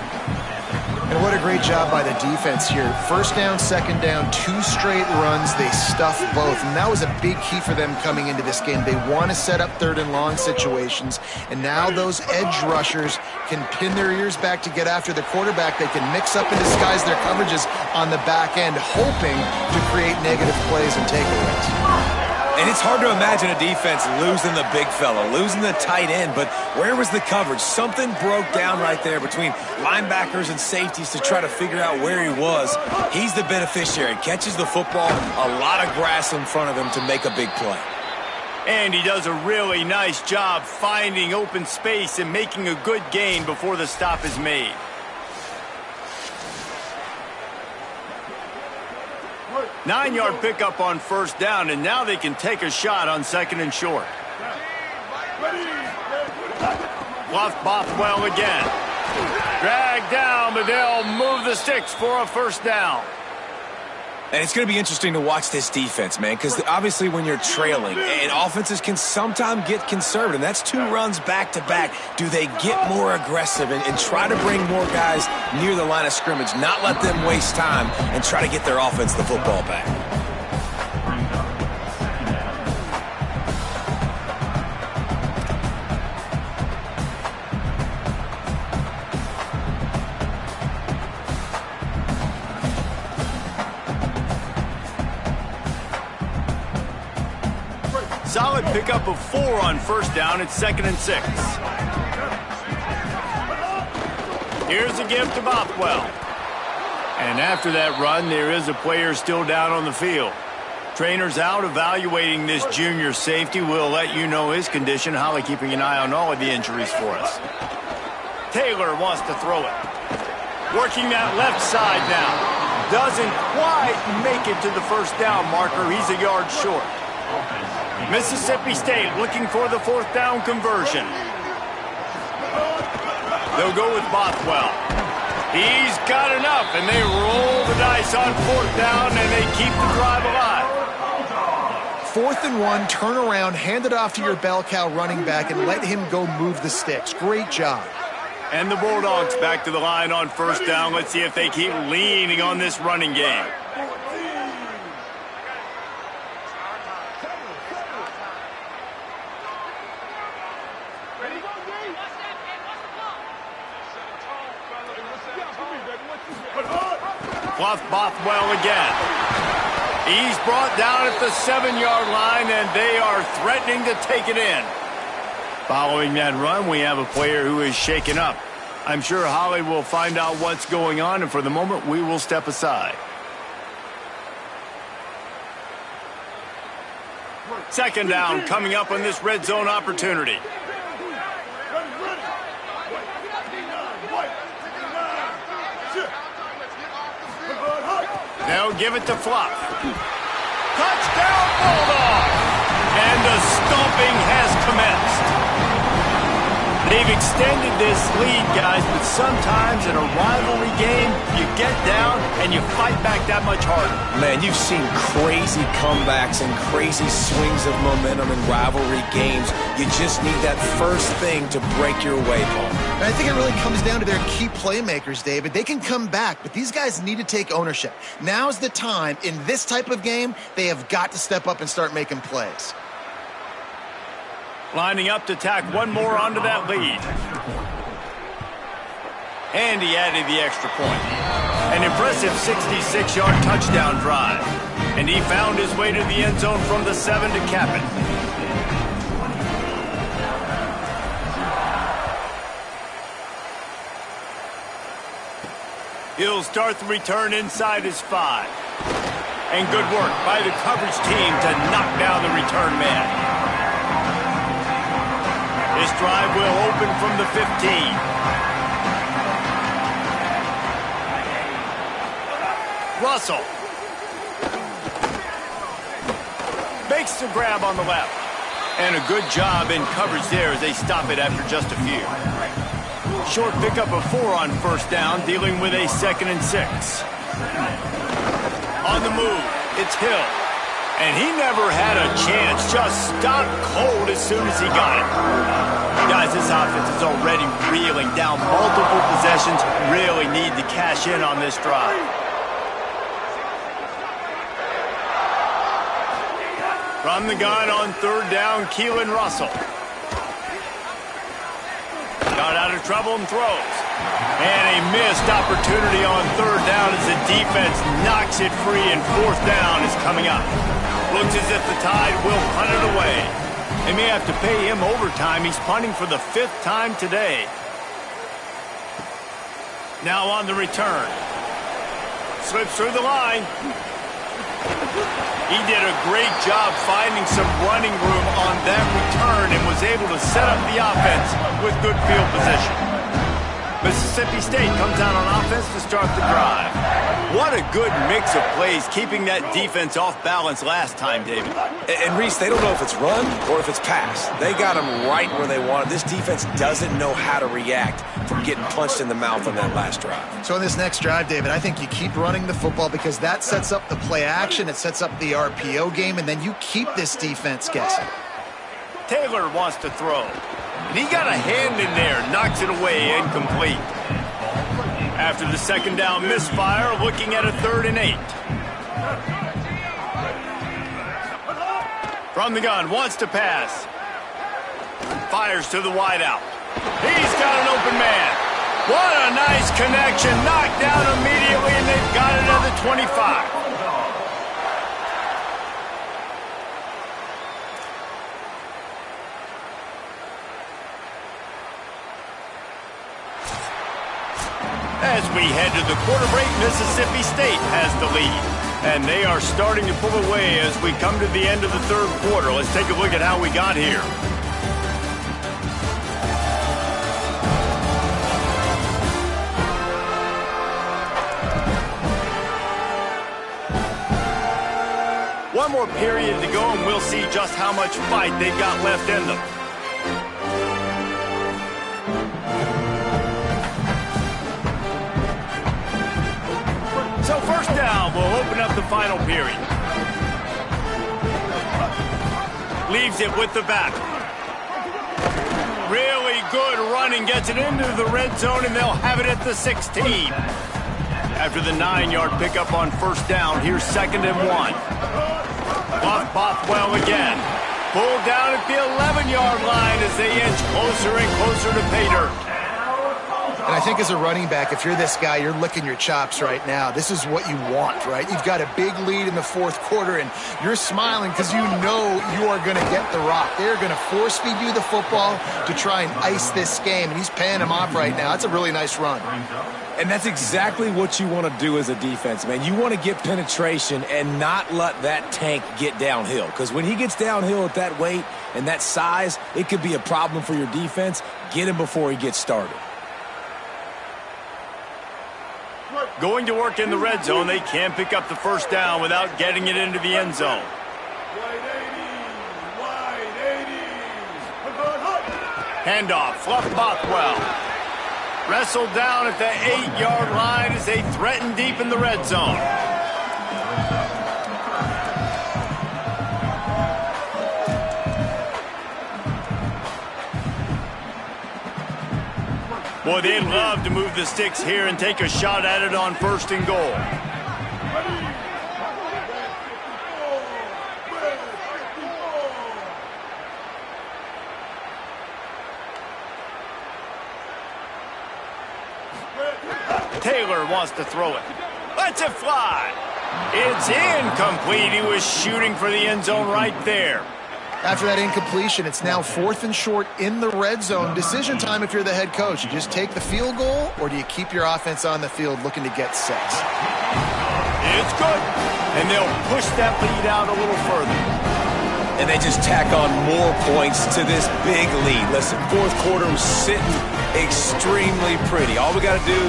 And what a great job by the defense here. First down, second down, 2 straight runs. They stuffed both. And that was a big key for them coming into this game. They want to set up third and long situations. And now those edge rushers can pin their ears back to get after the quarterback. They can mix up and disguise their coverages on the back end, hoping to create negative plays and takeaways. And it's hard to imagine a defense losing the big fella, losing the tight end, but where was the coverage? Something broke down right there between linebackers and safeties to try to figure out where he was. He's the beneficiary. Catches the football, a lot of grass in front of him to make a big play. And he does a really nice job finding open space and making a good gain before the stop is made. Nine-yard pickup on first down, and now they can take a shot on second and short. Bluff Bothwell again. Dragged down, but they'll move the sticks for a first down. And it's going to be interesting to watch this defense, man, because obviously when you're trailing, and offenses can sometimes get conservative. That's 2 runs back-to-back. Do they get more aggressive and try to bring more guys near the line of scrimmage, not let them waste time, and try to get their offense the football back? Solid pickup of 4 on first down. It's 2nd and 6. Here's a give to Bothwell. And after that run, there is a player still down on the field. Trainer's out evaluating this junior safety. We'll let you know his condition. Holly keeping an eye on all of the injuries for us. Taylor wants to throw it. Working that left side now. Doesn't quite make it to the first down marker. He's a yard short. Mississippi State looking for the 4th down conversion. They'll go with Bothwell. He's got enough, and they roll the dice on 4th down, and they keep the drive alive. 4th and 1, turn around, hand it off to your bell cow running back, and let him go move the sticks. Great job. And the Bulldogs back to the line on first down. Let's see if they keep leaning on this running game. Bluff Bothwell again. He's brought down at the 7-yard line, and they are threatening to take it in. Following that run, we have a player who is shaken up. I'm sure Holly will find out what's going on, and for the moment, we will step aside. 2nd down coming up on this red zone opportunity. They'll give it to Fluff. Touchdown, Bulldogs! And the stomping has commenced. They've extended this lead, guys, but sometimes in a rivalry game, you get down and you fight back that much harder. Man, you've seen crazy comebacks and crazy swings of momentum in rivalry games. You just need that first thing to break your way, Paul. And I think it really comes down to their key playmakers, David. They can come back, but these guys need to take ownership. Now's the time. In this type of game, they have got to step up and start making plays. Lining up to tack one more onto that lead. And he added the extra point. An impressive 66-yard touchdown drive. And he found his way to the end zone from the 7 to cap it. He'll start the return inside his 5. And good work by the coverage team to knock down the return man. This drive will open from the 15. Russell makes the grab on the left. And a good job in coverage there as they stop it after just a few. Short pickup of 4 on first down, dealing with a 2nd and 6. On the move, it's Hill. And he never had a chance, just stopped cold as soon as he got it. Guys, this offense is already reeling down multiple possessions. Really need to cash in on this drive. From the gun on 3rd down, Keelan Russell. Got out of trouble and throws. And a missed opportunity on 3rd down as the defense knocks it free and 4th down is coming up. Looks as if the Tide will punt it away. They may have to pay him overtime. He's punting for the 5th time today. Now on the return. Slips through the line. He did a great job finding some running room on that return and was able to set up the offense with good field position. Mississippi State comes out on offense to start the drive. What a good mix of plays, keeping that defense off balance last time, David. And Reese, they don't know if it's run or if it's pass. They got them right where they want it. This defense doesn't know how to react from getting punched in the mouth on that last drive. So in this next drive, David, I think you keep running the football because that sets up the play action, it sets up the RPO game, and then you keep this defense guessing. Taylor wants to throw. And he got a hand in there, knocks it away, incomplete. After the 2nd down misfire, looking at a 3rd and 8. From the gun, wants to pass. Fires to the wideout. He's got an open man. What a nice connection. Knocked down immediately, and they've got it at the 25. As we head to the quarter break, Mississippi State has the lead. And they are starting to pull away as we come to the end of the 3rd quarter. Let's take a look at how we got here. One more period to go, and we'll see just how much fight they've got left in them. So 1st down will open up the final period. Leaves it with the back. Really good running, gets it into the red zone, and they'll have it at the 16. After the 9-yard pickup on 1st down, here's 2nd and 1. Buff Bothwell again. Pulled down at the 11-yard line as they inch closer and closer to pay dirt. And I think as a running back, if you're this guy, you're licking your chops right now. This is what you want, right? You've got a big lead in the 4th quarter, and you're smiling because you know you are going to get the rock. They're going to force feed you the football to try and ice this game, and he's paying him off right now. That's a really nice run. And that's exactly what you want to do as a defense, man. You want to get penetration and not let that tank get downhill. Because when he gets downhill at that weight and that size, it could be a problem for your defense. Get him before he gets started. Going to work in the red zone, they can't pick up the 1st down without getting it into the end zone. Handoff, Fluff Bothwell. Wrestled down at the 8-yard line as they threaten deep in the red zone. Boy, they'd love to move the sticks here and take a shot at it on 1st and goal. Taylor wants to throw it. Lets it fly. It's incomplete. He was shooting for the end zone right there. After that incompletion, it's now 4th and short in the red zone. Decision time if you're the head coach. You just take the field goal, or do you keep your offense on the field looking to get 6? It's good. And they'll push that lead out a little further. And they just tack on more points to this big lead. Listen, 4th quarter was sitting extremely pretty. All we got to do,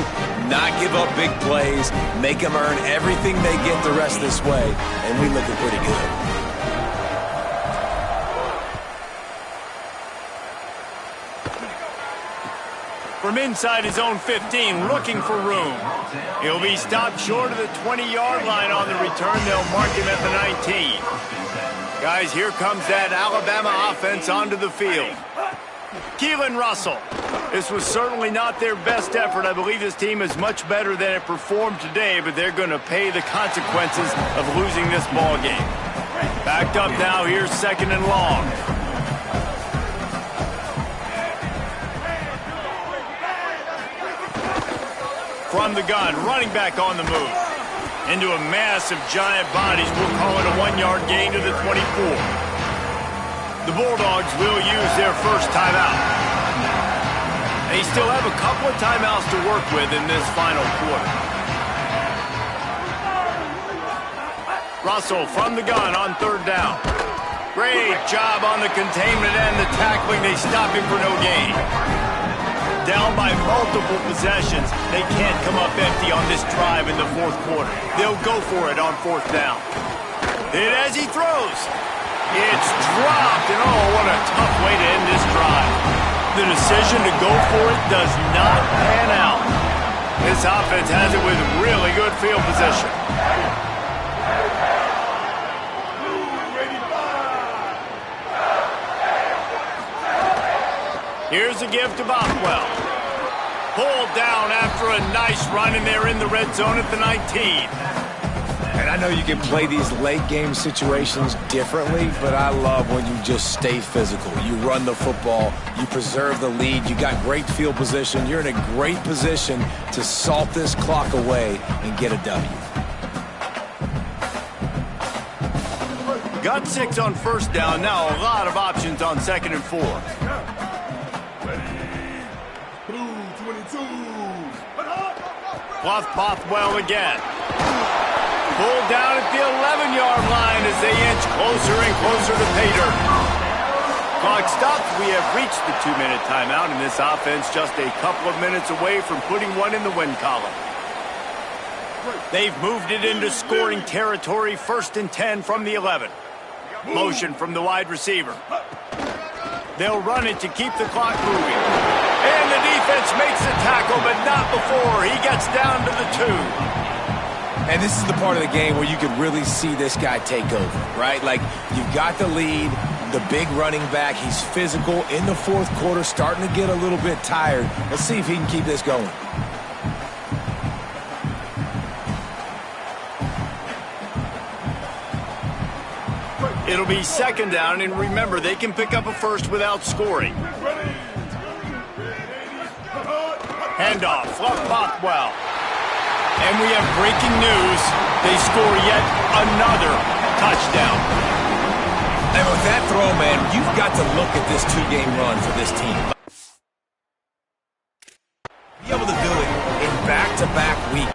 not give up big plays, make them earn everything they get the rest of this way, and we looking pretty good. From inside his own 15, looking for room. He'll be stopped short of the 20-yard line on the return. They'll mark him at the 19. Guys, here comes that Alabama offense onto the field. Keelan Russell. This was certainly not their best effort. I believe this team is much better than it performed today, but they're going to pay the consequences of losing this ball game. Backed up now, here's 2nd and long. From the gun, running back on the move. Into a mass of giant bodies. We'll call it a 1-yard gain to the 24. The Bulldogs will use their first timeout. They still have a couple of timeouts to work with in this final quarter. Russell from the gun on 3rd down. Great job on the containment and the tackling. They stop him for no gain. Down by multiple possessions. They can't come up empty on this drive in the 4th quarter. They'll go for it on 4th down. And as he throws, it's dropped. And oh, what a tough way to end this drive. The decision to go for it does not pan out. This offense has it with really good field position. Here's a give to Bothwell. Pulled down after a nice run, and they're in the red zone at the 19. And I know you can play these late-game situations differently, but I love when you just stay physical. You run the football, you preserve the lead, you got great field position. You're in a great position to salt this clock away and get a W. Got 6 on 1st down. Now a lot of options on 2nd and 4. Fluff Bothwell again. Pulled down at the 11-yard line as they inch closer and closer to pay dirt. Clock stops. We have reached the 2-minute timeout, and this offense just a couple of minutes away from putting one in the win column. They've moved it into scoring territory. 1st and 10 from the 11. Motion from the wide receiver. They'll run it to keep the clock moving. And the defense makes the tackle, but not before he gets down to the 2. And this is the part of the game where you can really see this guy take over, right? Like, you've got the lead, the big running back. He's physical in the 4th quarter, starting to get a little bit tired. Let's see if he can keep this going. It'll be 2nd down, and remember, they can pick up a first without scoring. Handoff, Fluff Bothwell. And we have breaking news. They score yet another touchdown. And with that throw, man, you've got to look at this 2-game run for this team. Be able to do it in back-to-back weeks.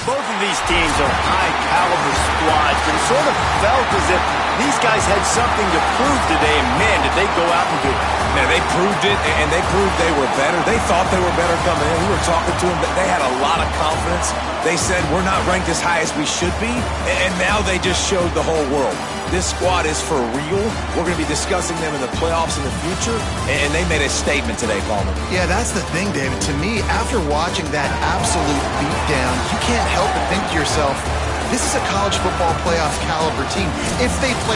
Both of these teams are high-caliber squads, but it sort of felt as if these guys had something to prove today, and man, did they go out and do it. Man, they proved it, and they proved they were better. They thought they were better coming in. We were talking to them, but they had a lot of confidence. They said, we're not ranked as high as we should be, and now they just showed the whole world. This squad is for real. We're going to be discussing them in the playoffs in the future, and they made a statement today, Palmer. Yeah, that's the thing, David. To me, after watching that absolute beatdown, you can't help but think to yourself, this is a college football playoff caliber team. If they play